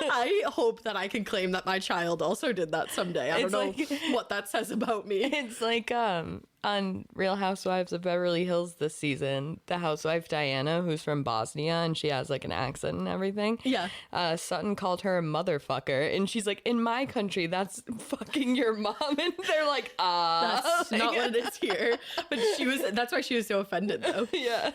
I hope that I can claim that my child also did that someday. I don't know what that says about me. It's like on Real Housewives of Beverly Hills this season, the housewife Diana, who's from Bosnia and she has like an accent and everything. Yeah. Sutton called her a motherfucker and she's like, in my country, that's fucking your mom. And they're like, That's not what it is here. But that's why she was so offended though. Yeah.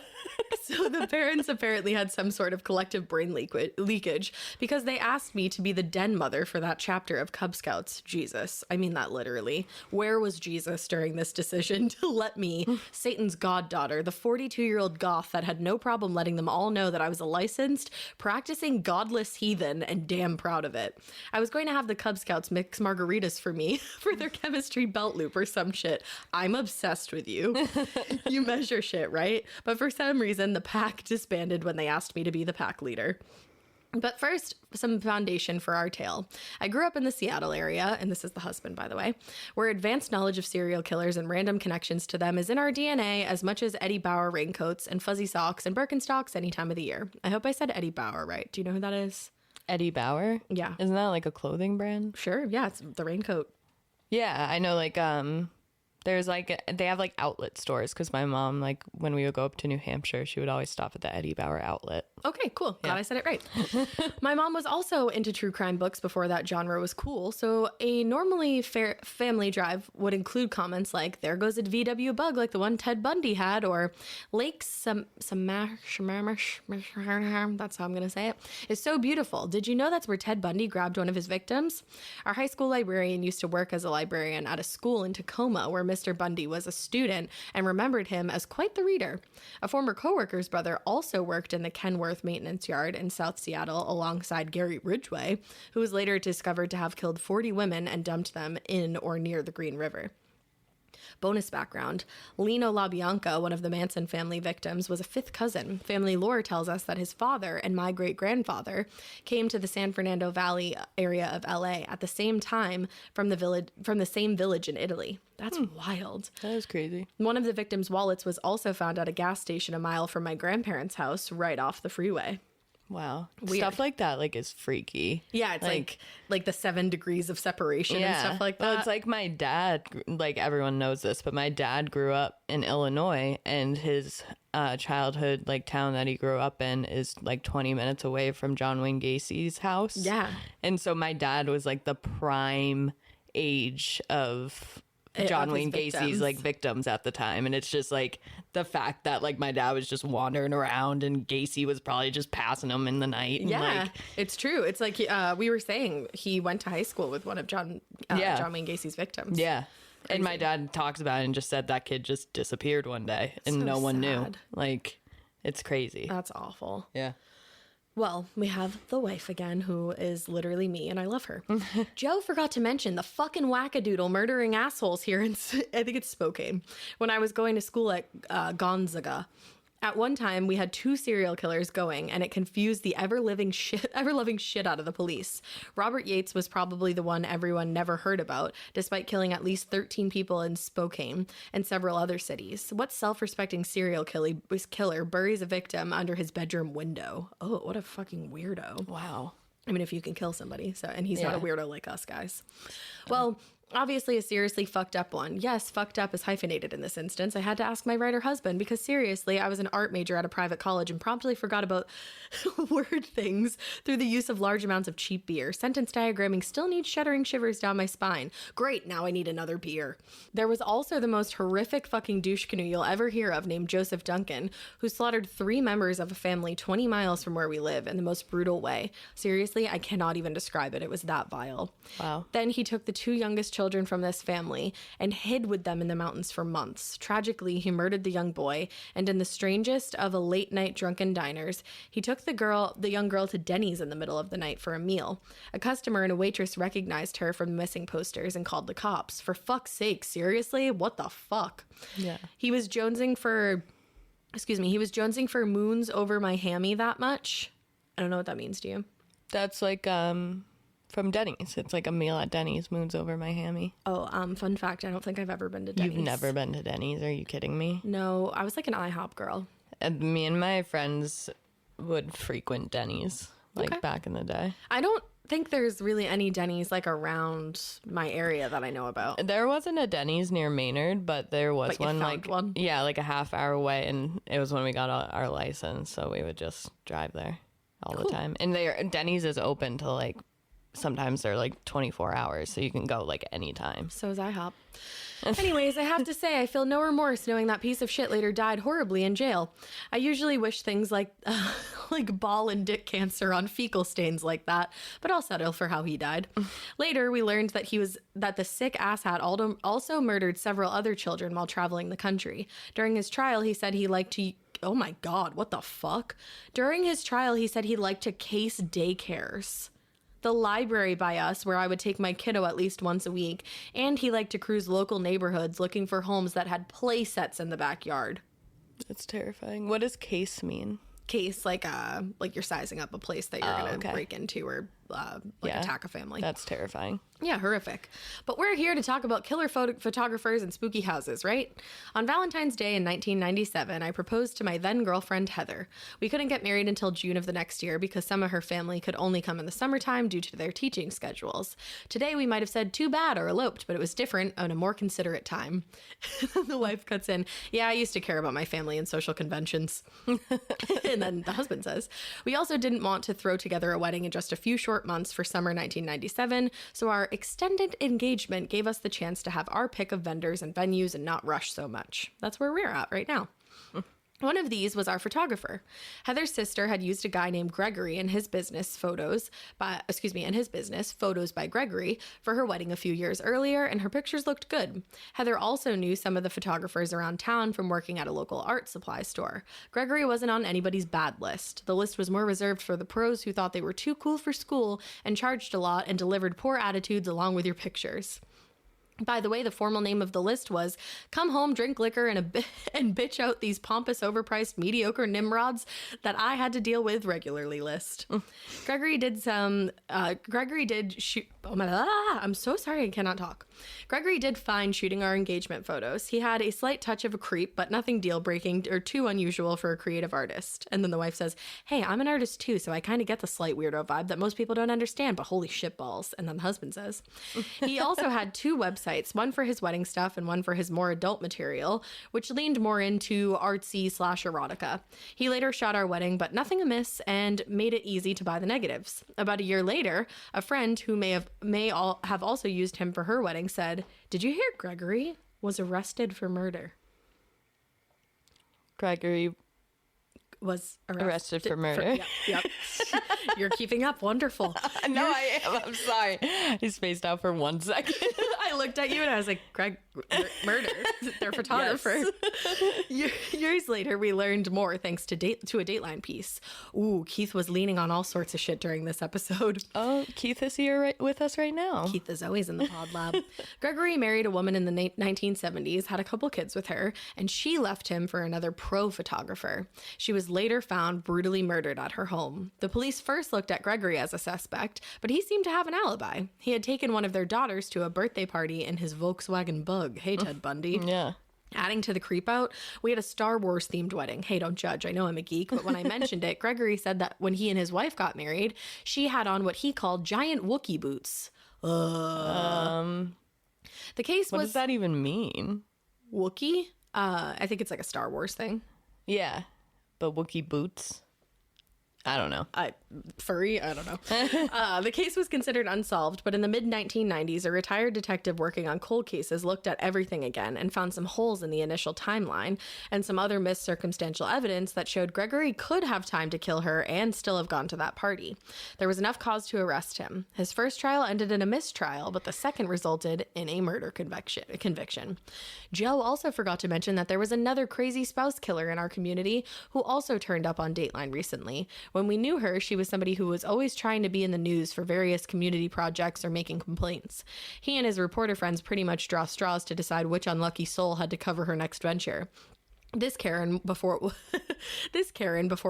So the parents apparently had some sort of collective brain leakage because they asked me to be the den mother for that chapter of Cub Scouts. Jesus. I mean that literally. Where was Jesus during this decision to let me, Satan's goddaughter, the 42-year-old goth that had no problem letting them all know that I was a licensed, practicing godless heathen and damn proud of it. I was going to have the Cub Scouts mix margaritas for me for their chemistry belt loop or some shit. I'm obsessed with you. You measure shit, right? But for some reason, the pack disbanded when they asked me to be the pack leader. But first, some foundation for our tale. I grew up in the Seattle area, and this is the husband, by the way, where advanced knowledge of serial killers and random connections to them is in our DNA as much as Eddie Bauer raincoats and fuzzy socks and Birkenstocks any time of the year. I hope I said Eddie Bauer right. Do you know who that is? Eddie Bauer? Yeah. Isn't that like a clothing brand? Sure. Yeah, it's the raincoat. Yeah, I know like There's like, they have like outlet stores because my mom, like when we would go up to New Hampshire, she would always stop at the Eddie Bauer outlet. Okay, cool. Glad I said it right. My mom was also into true crime books before that genre was cool. So a normally fair family drive would include comments like, there goes a VW bug like the one Ted Bundy had, or Lake Samash, that's how I'm going to say it, is so beautiful. Did you know that's where Ted Bundy grabbed one of his victims? Our high school librarian used to work as a librarian at a school in Tacoma where Mr. Bundy was a student and remembered him as quite the reader. A former coworker's brother also worked in the Kenworth maintenance yard in South Seattle alongside Gary Ridgway, who was later discovered to have killed 40 women and dumped them in or near the Green River. Bonus background. Lino LaBianca, one of the Manson family victims, was a fifth cousin. Family lore tells us that his father and my great-grandfather came to the San Fernando Valley area of LA at the same time from the same village in Italy. That's wild. That is crazy. One of the victims' wallets was also found at a gas station a mile from my grandparents' house right off the freeway. Wow. Weird. Stuff like that, like, is freaky. Yeah, it's like the 7 degrees of separation and stuff like that. Well, it's like my dad, like everyone knows this, but my dad grew up in Illinois, and his childhood, like, town that he grew up in is like 20 minutes away from John Wayne Gacy's house. Yeah. And so my dad was like the prime age of John Wayne Gacy's like victims at the time. And it's just like the fact that like my dad was just wandering around and Gacy was probably just passing him in the night. And, Yeah, like, it's true. It's like we were saying, he went to high school with one of John Wayne Gacy's victims. yeah. Crazy. And my dad talks about it and just said that kid just disappeared one day and So no one knew. sad. Like, it's crazy. That's awful. Yeah. Well, we have the wife again, who is literally me, and I love her. Joe forgot to mention the fucking wackadoodle murdering assholes here in, I think it's Spokane, when I was going to school at Gonzaga. At one time, we had 2 serial killers going, and it confused the ever-loving shit out of the police. Robert Yates was probably the one everyone never heard about, despite killing at least 13 people in Spokane and several other cities. What self-respecting serial killer buries a victim under his bedroom window? Oh, what a fucking weirdo. Wow. I mean, if you can kill somebody. So, and he's not a weirdo like us guys. Well, obviously a seriously fucked up one. Yes, fucked up is hyphenated in this instance. I had to ask my writer husband because seriously, I was an art major at a private college and promptly forgot about word things through the use of large amounts of cheap beer. Sentence diagramming still needs shuddering shivers down my spine. Great, now I need another beer. There was also the most horrific fucking douche canoe you'll ever hear of named Joseph Duncan, who slaughtered 3 members of a family 20 miles from where we live in the most brutal way. Seriously, I cannot even describe it. It was that vile. Wow. Then he took the 2 youngest children from this family and hid with them in the mountains for months. Tragically, he murdered the young boy, and in the strangest of a late-night drunken diners, he took the young girl to Denny's in the middle of the night for a meal. A customer and a waitress recognized her from the missing posters and called the cops. For fuck's sake, seriously? What the fuck? Yeah. He was jonesing for moons over my hammy that much. I don't know what that means to you. That's like from Denny's. It's like a meal at Denny's, moons over my hammy. Oh, fun fact, I don't think I've ever been to Denny's. You've never been to Denny's? Are you kidding me? No, I was like an IHOP girl. And me and my friends would frequent Denny's like back in the day. I don't think there's really any Denny's like around my area that I know about. There wasn't a Denny's near Maynard, but there was But you one found one? Yeah, like a half hour away, and it was when we got our license, so we would just drive there all the time. And Denny's is open till like sometimes they're like 24 hours, so you can go like anytime. So is IHOP. Anyways, I have to say I feel no remorse knowing that piece of shit later died horribly in jail. I usually wish things like ball and dick cancer on fecal stains like that, but I'll settle for how he died. Later, we learned that the sick asshat also murdered several other children while traveling the country. During his trial, he said he liked to... Oh my God, what the fuck? During his trial, he said he liked to case daycares, the library by us where I would take my kiddo at least once a week, and he liked to cruise local neighborhoods looking for homes that had play sets in the backyard. That's terrifying. What does case mean? Case, like you're sizing up a place that you're gonna break into or attack a family. That's terrifying. Yeah, horrific. But we're here to talk about killer photographers and spooky houses, right? On Valentine's Day in 1997, I proposed to my then girlfriend, Heather. We couldn't get married until June of the next year because some of her family could only come in the summertime due to their teaching schedules. Today, we might have said too bad or eloped, but it was different and a more considerate time. The wife cuts in, yeah, I used to care about my family and social conventions. And then the husband says, we also didn't want to throw together a wedding in just a few short months for summer 1997, so our extended engagement gave us the chance to have our pick of vendors and venues and not rush so much. That's where we're at right now. One of these was our photographer. Heather's sister had used a guy named Gregory in his business Photos by Gregory for her wedding a few years earlier, and her pictures looked good. Heather also knew some of the photographers around town from working at a local art supply store. Gregory wasn't on anybody's bad list. The list was more reserved for the pros who thought they were too cool for school and charged a lot and delivered poor attitudes along with your pictures. By the way, the formal name of the list was "Come home, drink liquor, and bitch out these pompous, overpriced, mediocre nimrods that I had to deal with regularly" list. Gregory did shoot. Oh my! I'm so sorry, I cannot talk. Gregory did fine shooting our engagement photos. He had a slight touch of a creep, but nothing deal-breaking or too unusual for a creative artist. And then the wife says, "Hey, I'm an artist too, so I kind of get the slight weirdo vibe that most people don't understand, but holy shit balls." And then the husband says, he also had two websites, one for his wedding stuff and one for his more adult material, which leaned more into artsy/erotica. He later shot our wedding, but nothing amiss, and made it easy to buy the negatives. About a year later, a friend who may have also used him for her wedding said, "Did you hear Gregory was arrested for murder?" Gregory was arrested for murder. Yep. You're keeping up. Wonderful. No, I am. I'm sorry. I spaced out for 1 second. I looked at you and I was like, Greg, murder. They're photographer. Yes. Years later, we learned more thanks to a Dateline piece. Ooh, Keith was leaning on all sorts of shit during this episode. Oh, Keith is here with us right now. Keith is always in the pod lab. Gregory married a woman in the 1970s, had a couple kids with her, and she left him for another pro photographer. She was later found brutally murdered at her home. The police first looked at Gregory as a suspect, but he seemed to have an alibi. He had taken one of their daughters to a birthday party in his Volkswagen Bug. Hey, Ted Bundy. Yeah. Adding to the creep out, we had a Star Wars themed wedding. Hey, don't judge. I know I'm a geek, but when I mentioned it, Gregory said that when he and his wife got married, she had on what he called giant Wookiee boots. The case was... What does that even mean? Wookiee? I think it's like a Star Wars thing. Yeah. But Wookiee boots? I don't know. Furry? I don't know. The case was considered unsolved, but in the mid-1990s, a retired detective working on cold cases looked at everything again and found some holes in the initial timeline and some other missed circumstantial evidence that showed Gregory could have time to kill her and still have gone to that party. There was enough cause to arrest him. His first trial ended in a mistrial, but the second resulted in a murder conviction. Joe also forgot to mention that there was another crazy spouse killer in our community who also turned up on Dateline recently. When we knew her, she was somebody who was always trying to be in the news for various community projects or making complaints. He and his reporter friends pretty much draw straws to decide which unlucky soul had to cover her next venture. This Karen, before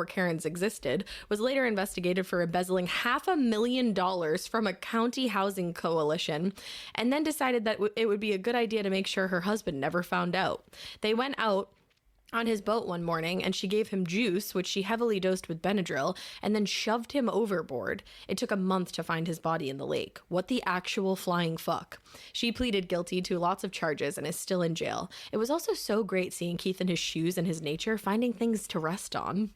Karens existed, was later investigated for embezzling $500,000 from a county housing coalition, and then decided that it would be a good idea to make sure her husband never found out. They went out on his boat one morning, and she gave him juice, which she heavily dosed with Benadryl, and then shoved him overboard. It took a month to find his body in the lake. What the actual flying fuck? She pleaded guilty to lots of charges and is still in jail. It was also so great seeing Keith in his shoes and his nature, finding things to rest on.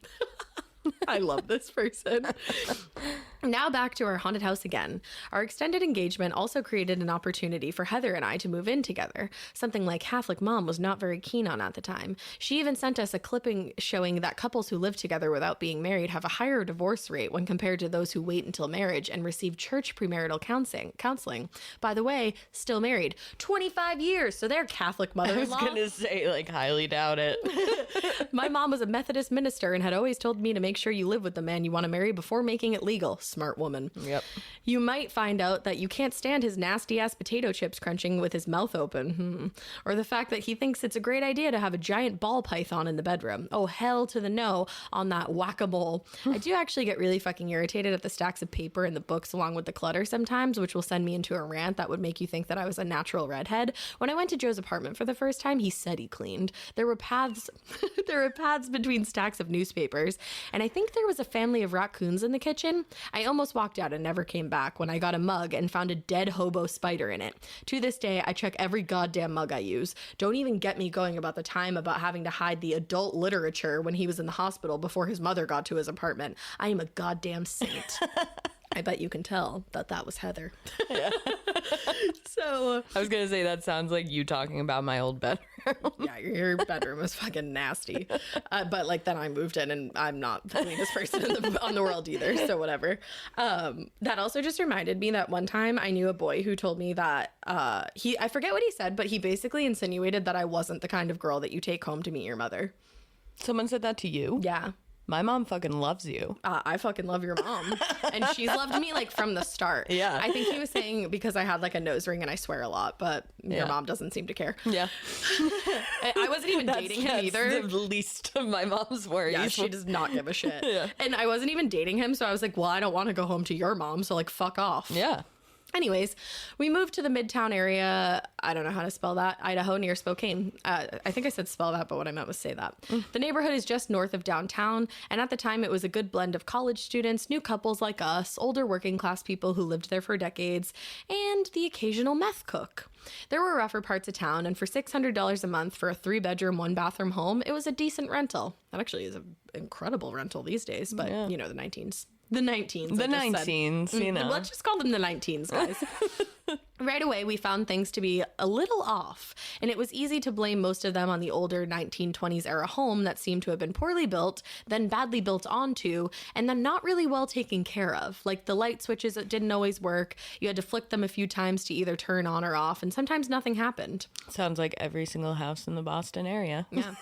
I love this person. Now back to our haunted house again. Our extended engagement also created an opportunity for Heather and I to move in together, something like Catholic Mom was not very keen on at the time. She even sent us a clipping showing that couples who live together without being married have a higher divorce rate when compared to those who wait until marriage and receive church premarital counseling. By the way, still married 25 years, so they're Catholic mother-in-law. I was gonna say, like, highly doubt it. My mom was a Methodist minister and had always told me to make sure you live with the man you want to marry before making it legal. smart woman. Yep. You might find out that you can't stand his nasty-ass potato chips crunching with his mouth open. Or the fact that he thinks it's a great idea to have a giant ball python in the bedroom. Oh, hell to the no on that whack-a-mole. I do actually get really fucking irritated at the stacks of paper and the books along with the clutter sometimes, which will send me into a rant that would make you think that I was a natural redhead. When I went to Joe's apartment for the first time, he said he cleaned. There were paths between stacks of newspapers, and I think there was a family of raccoons in the kitchen. I almost walked out and never came back when I got a mug and found a dead hobo spider in it. To this day, I check every goddamn mug I use. Don't even get me going about the time about having to hide the adult literature when he was in the hospital before his mother got to his apartment. I am a goddamn saint. I bet you can tell that that was Heather. Yeah. So I was going to say, that sounds like you talking about my old bedroom. yeah, your bedroom was fucking nasty. But like then I moved in and I'm not the cleanest person on the world either. So whatever. That also just reminded me that one time I knew a boy who told me that I forget what he said, but he basically insinuated that I wasn't the kind of girl that you take home to meet your mother. Someone said that to you? Yeah. My mom fucking loves you. I fucking love your mom. And she's loved me like from the start. Yeah. I think he was saying because I had like a nose ring and I swear a lot, but your mom doesn't seem to care. Yeah. I wasn't even dating him either. That's the least of my mom's worries. Yeah, she does not give a shit. Yeah. And I wasn't even dating him, so I was like, well, I don't want to go home to your mom, so like fuck off. Yeah. Anyways, we moved to the Midtown area. I don't know how to spell that. Idaho, near Spokane. I think I said spell that, but what I meant was say that. The neighborhood is just north of downtown, and at the time it was a good blend of college students, new couples like us, older working class people who lived there for decades, and the occasional meth cook. There were rougher parts of town, and for $600 a month for a 3-bedroom, 1-bathroom home, it was a decent rental. That actually is an incredible rental these days, but you know, the 19s. The 19s. The 19s, you know. Let's just call them the 19s, guys. Right away, we found things to be a little off, and it was easy to blame most of them on the older 1920s era home that seemed to have been poorly built, then badly built onto, and then not really well taken care of. Like the light switches that didn't always work. You had to flick them a few times to either turn on or off, and sometimes nothing happened. Sounds like every single house in the Boston area. Yeah.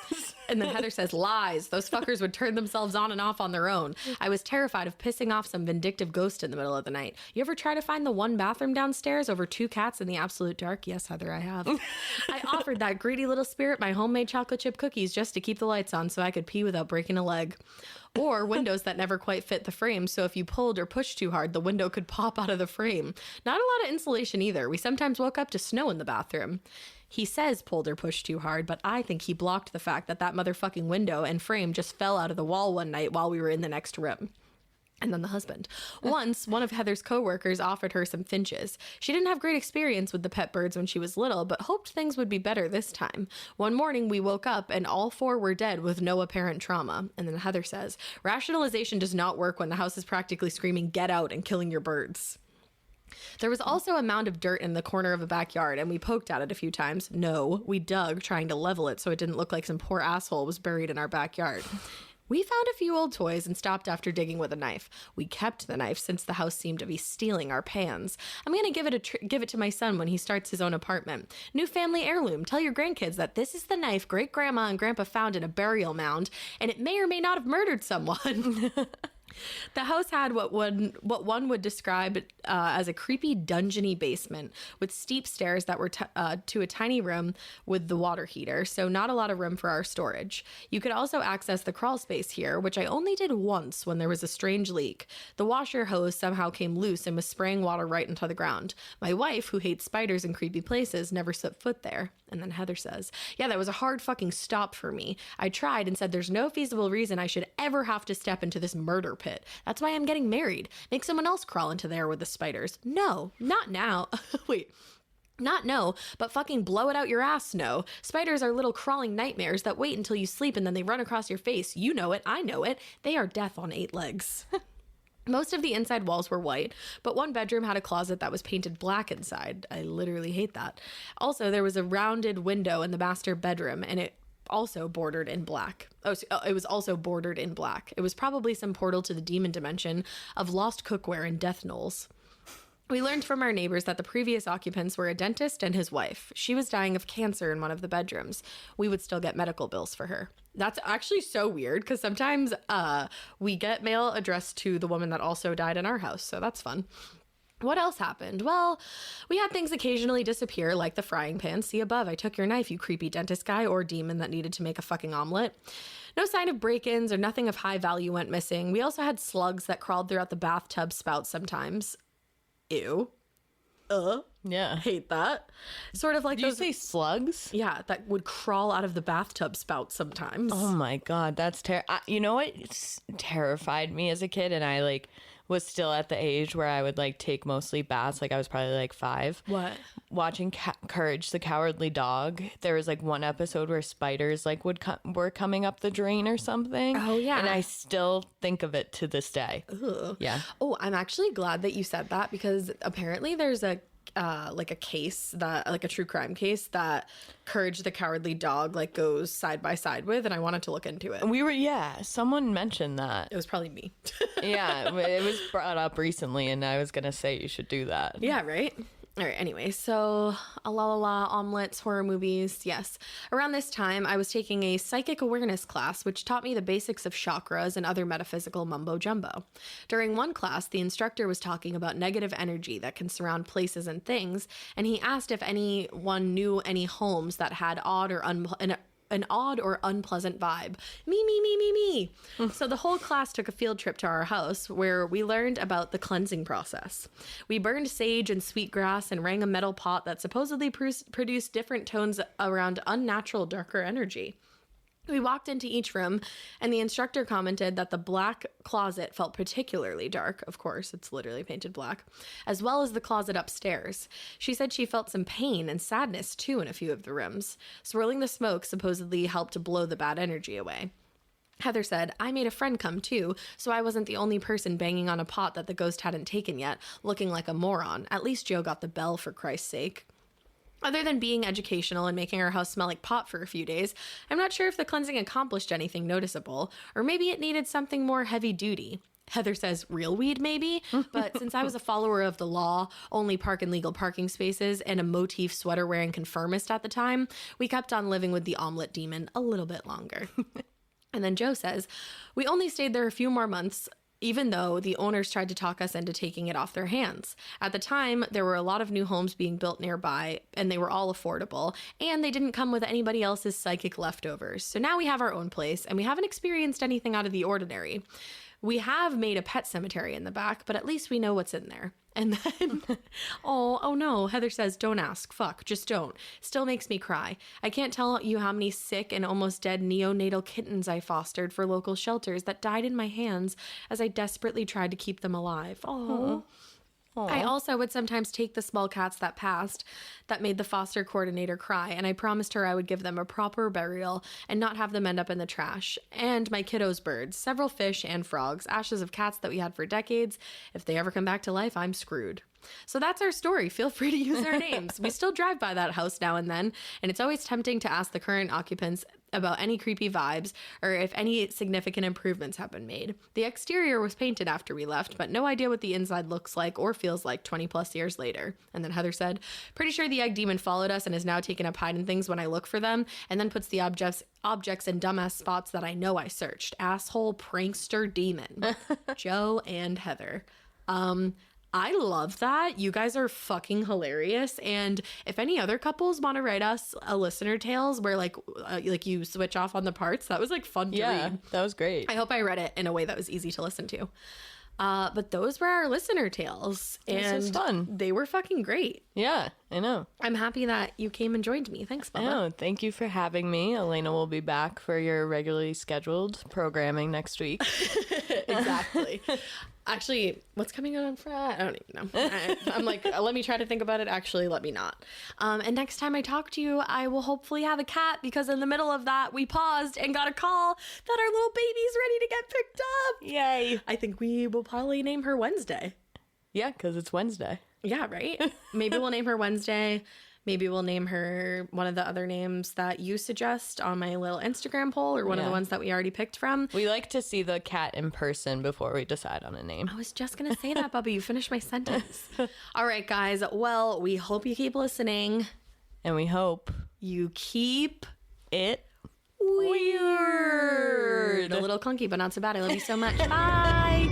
And then Heather says, lies. Those fuckers would turn themselves on and off on their own. I was terrified of pissing off some vindictive ghost in the middle of the night. You ever try to find the one bathroom downstairs over 2 cats in the absolute dark? Yes, Heather, I have. I offered that greedy little spirit my homemade chocolate chip cookies just to keep the lights on so I could pee without breaking a leg. Or windows that never quite fit the frame, so if you pulled or pushed too hard, the window could pop out of the frame. Not a lot of insulation either. We sometimes woke up to snow in the bathroom. He says pulled or pushed too hard, but I think he blocked the fact that that motherfucking window and frame just fell out of the wall one night while we were in the next room. And then the husband. Once, one of Heather's coworkers offered her some finches. She didn't have great experience with the pet birds when she was little, but hoped things would be better this time. One morning, we woke up and all 4 were dead with no apparent trauma. And then Heather says, rationalization does not work when the house is practically screaming, get out, and killing your birds. There was also a mound of dirt in the corner of a backyard, and we poked at it a few times. No, we dug, trying to level it so it didn't look like some poor asshole was buried in our backyard. We found a few old toys and stopped after digging with a knife. We kept the knife since the house seemed to be stealing our pans. I'm going to give it to my son when he starts his own apartment. New family heirloom. Tell your grandkids that this is the knife great-grandma and grandpa found in a burial mound, and it may or may not have murdered someone. The house had what one would describe as a creepy dungeony basement with steep stairs that were to a tiny room with the water heater, so not a lot of room for our storage. You could also access the crawl space here, which I only did once when there was a strange leak. The washer hose somehow came loose and was spraying water right into the ground. My wife, who hates spiders and creepy places, never set foot there. And then Heather says, yeah, that was a hard fucking stop for me. I tried and said there's no feasible reason I should ever have to step into this murder pit. That's why I'm getting married. Make someone else crawl into there with the spiders. No, not now. Wait. Not no, but fucking blow it out your ass, no. Spiders are little crawling nightmares that wait until you sleep and then they run across your face. You know it. I know it. They are death on 8 legs. Most of the inside walls were white, but one bedroom had a closet that was painted black inside. I literally hate that. Also, there was a rounded window in the master bedroom, and it also bordered in black. It was also bordered in black. It was probably some portal to the demon dimension of lost cookware and death knolls. We learned from our neighbors that the previous occupants were a dentist and his wife. She was dying of cancer in one of the bedrooms. We would still get medical bills for her. That's actually so weird because sometimes we get mail addressed to the woman that also died in our house. So that's fun. What else happened? Well, we had things occasionally disappear, like the frying pan. See above, I took your knife, you creepy dentist guy or demon that needed to make a fucking omelet. No sign of break-ins or nothing of high value went missing. We also had slugs that crawled throughout the bathtub spout sometimes. Ew. Yeah. Hate that. Sort of like Did those... you say slugs? Yeah, that would crawl out of the bathtub spout sometimes. Oh my God, that's you know what terrified me as a kid, and I like was still at the age where I would like take mostly baths. Like I was probably like 5. What? Watching Courage the Cowardly Dog. There was like one episode where spiders like were coming up the drain or something. Oh yeah. And I still think of it to this day. Ugh. Yeah. Oh, I'm actually glad that you said that because apparently there's a case that like a true crime case that Courage the Cowardly Dog like goes side by side with, and I wanted to look into it. Someone mentioned that. It was probably me. Yeah, it was brought up recently, and I was gonna say you should do that. Yeah, right. All right, anyway, so omelets, horror movies, yes. Around this time, I was taking a psychic awareness class, which taught me the basics of chakras and other metaphysical mumbo-jumbo. During one class, the instructor was talking about negative energy that can surround places and things, and he asked if anyone knew any homes that had an odd or unpleasant vibe. Me. So the whole class took a field trip to our house where we learned about the cleansing process. We burned sage and sweetgrass and rang a metal pot that supposedly produced different tones around unnatural, darker energy. We walked into each room, and the instructor commented that the black closet felt particularly dark. Of course, it's literally painted black, as well as the closet upstairs. She said she felt some pain and sadness, too, in a few of the rooms. Swirling the smoke supposedly helped to blow the bad energy away. Heather said, I made a friend come, too, so I wasn't the only person banging on a pot that the ghost hadn't taken yet, looking like a moron. At least Joe got the bell, for Christ's sake. Other than being educational and making our house smell like pot for a few days, I'm not sure if the cleansing accomplished anything noticeable, or maybe it needed something more heavy duty. Heather says real weed maybe, but since I was a follower of the law, only park in legal parking spaces, and a motif sweater wearing conformist at the time, we kept on living with the omelet demon a little bit longer. And then Joe says, we only stayed there a few more months, even though the owners tried to talk us into taking it off their hands. At the time, there were a lot of new homes being built nearby, and they were all affordable, and they didn't come with anybody else's psychic leftovers. So now we have our own place, and we haven't experienced anything out of the ordinary. We have made a pet cemetery in the back, but at least we know what's in there. And then, oh no, Heather says, don't ask. Fuck, just don't. Still makes me cry. I can't tell you how many sick and almost dead neonatal kittens I fostered for local shelters that died in my hands as I desperately tried to keep them alive. Oh. I also would sometimes take the small cats that passed that made the foster coordinator cry, and I promised her I would give them a proper burial and not have them end up in the trash. And my kiddos' birds, several fish and frogs, ashes of cats that we had for decades. If they ever come back to life, I'm screwed. So that's our story. Feel free to use our names. We still drive by that house now and then, and it's always tempting to ask the current occupants about any creepy vibes or if any significant improvements have been made. The exterior was painted after we left, but no idea what the inside looks like or feels like 20 plus years later. And then Heather said, pretty sure the egg demon followed us and is now taking up hiding things when I look for them, and then puts the objects in dumbass spots that I know I searched. Asshole prankster demon. Joe and Heather. I love that. You guys are fucking hilarious. And if any other couples want to write us a listener tales where like you switch off on the parts, that was like fun to read. That was great. I hope I read it in a way that was easy to listen to. But those were our listener tales. And this was fun. They were fucking great. Yeah, I know. I'm happy that you came and joined me. Thanks, Bubba. I know. Thank you for having me. Alaina will be back for your regularly scheduled programming next week. Exactly. Actually, what's coming out on Friday? I don't even know. I'm like, let me try to think about it. Actually, let me not. And next time I talk to you, I will hopefully have a cat, because in the middle of that, we paused and got a call that our little baby's ready to get picked up. Yay. I think we will probably name her Wednesday. Yeah, because it's Wednesday. Yeah, right? Maybe we'll name her Wednesday. maybe we'll name her one of the other names that you suggest on my little Instagram poll, or one of the ones that we already picked from. We like to see the cat in person before we decide on a name. I was just going to say that, Bubba. You finished my sentence. All right, guys. Well, we hope you keep listening. And we hope you keep it weird. A little clunky, but not so bad. I love you so much. Bye.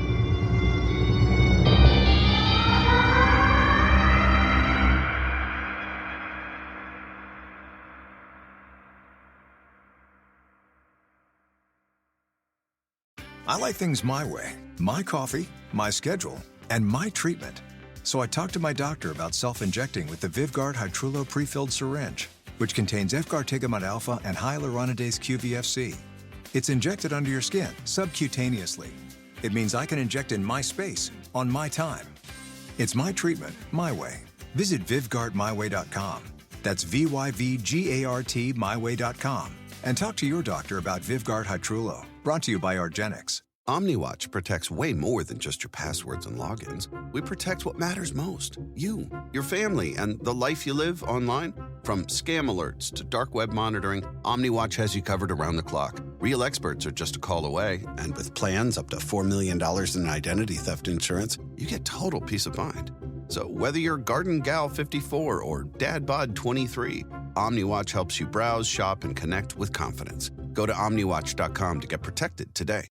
I like things my way. My coffee, my schedule, and my treatment. So I talked to my doctor about self-injecting with the Vyvgart Hytrulo pre-filled syringe, which contains efgartigimod alpha and hyaluronidase QVFC. It's injected under your skin, subcutaneously. It means I can inject in my space, on my time. It's my treatment, my way. Visit VyvgartMyWay.com. That's VYVGART myway.com. And talk to your doctor about Vyvgart Hytrulo. Brought to you by Argenix. OmniWatch protects way more than just your passwords and logins. We protect what matters most. You, your family, and the life you live online. From scam alerts to dark web monitoring, OmniWatch has you covered around the clock. Real experts are just a call away. And with plans up to $4 million in identity theft insurance, you get total peace of mind. So whether you're Garden Gal 54 or Dad Bod 23, OmniWatch helps you browse, shop, and connect with confidence. Go to OmniWatch.com to get protected today.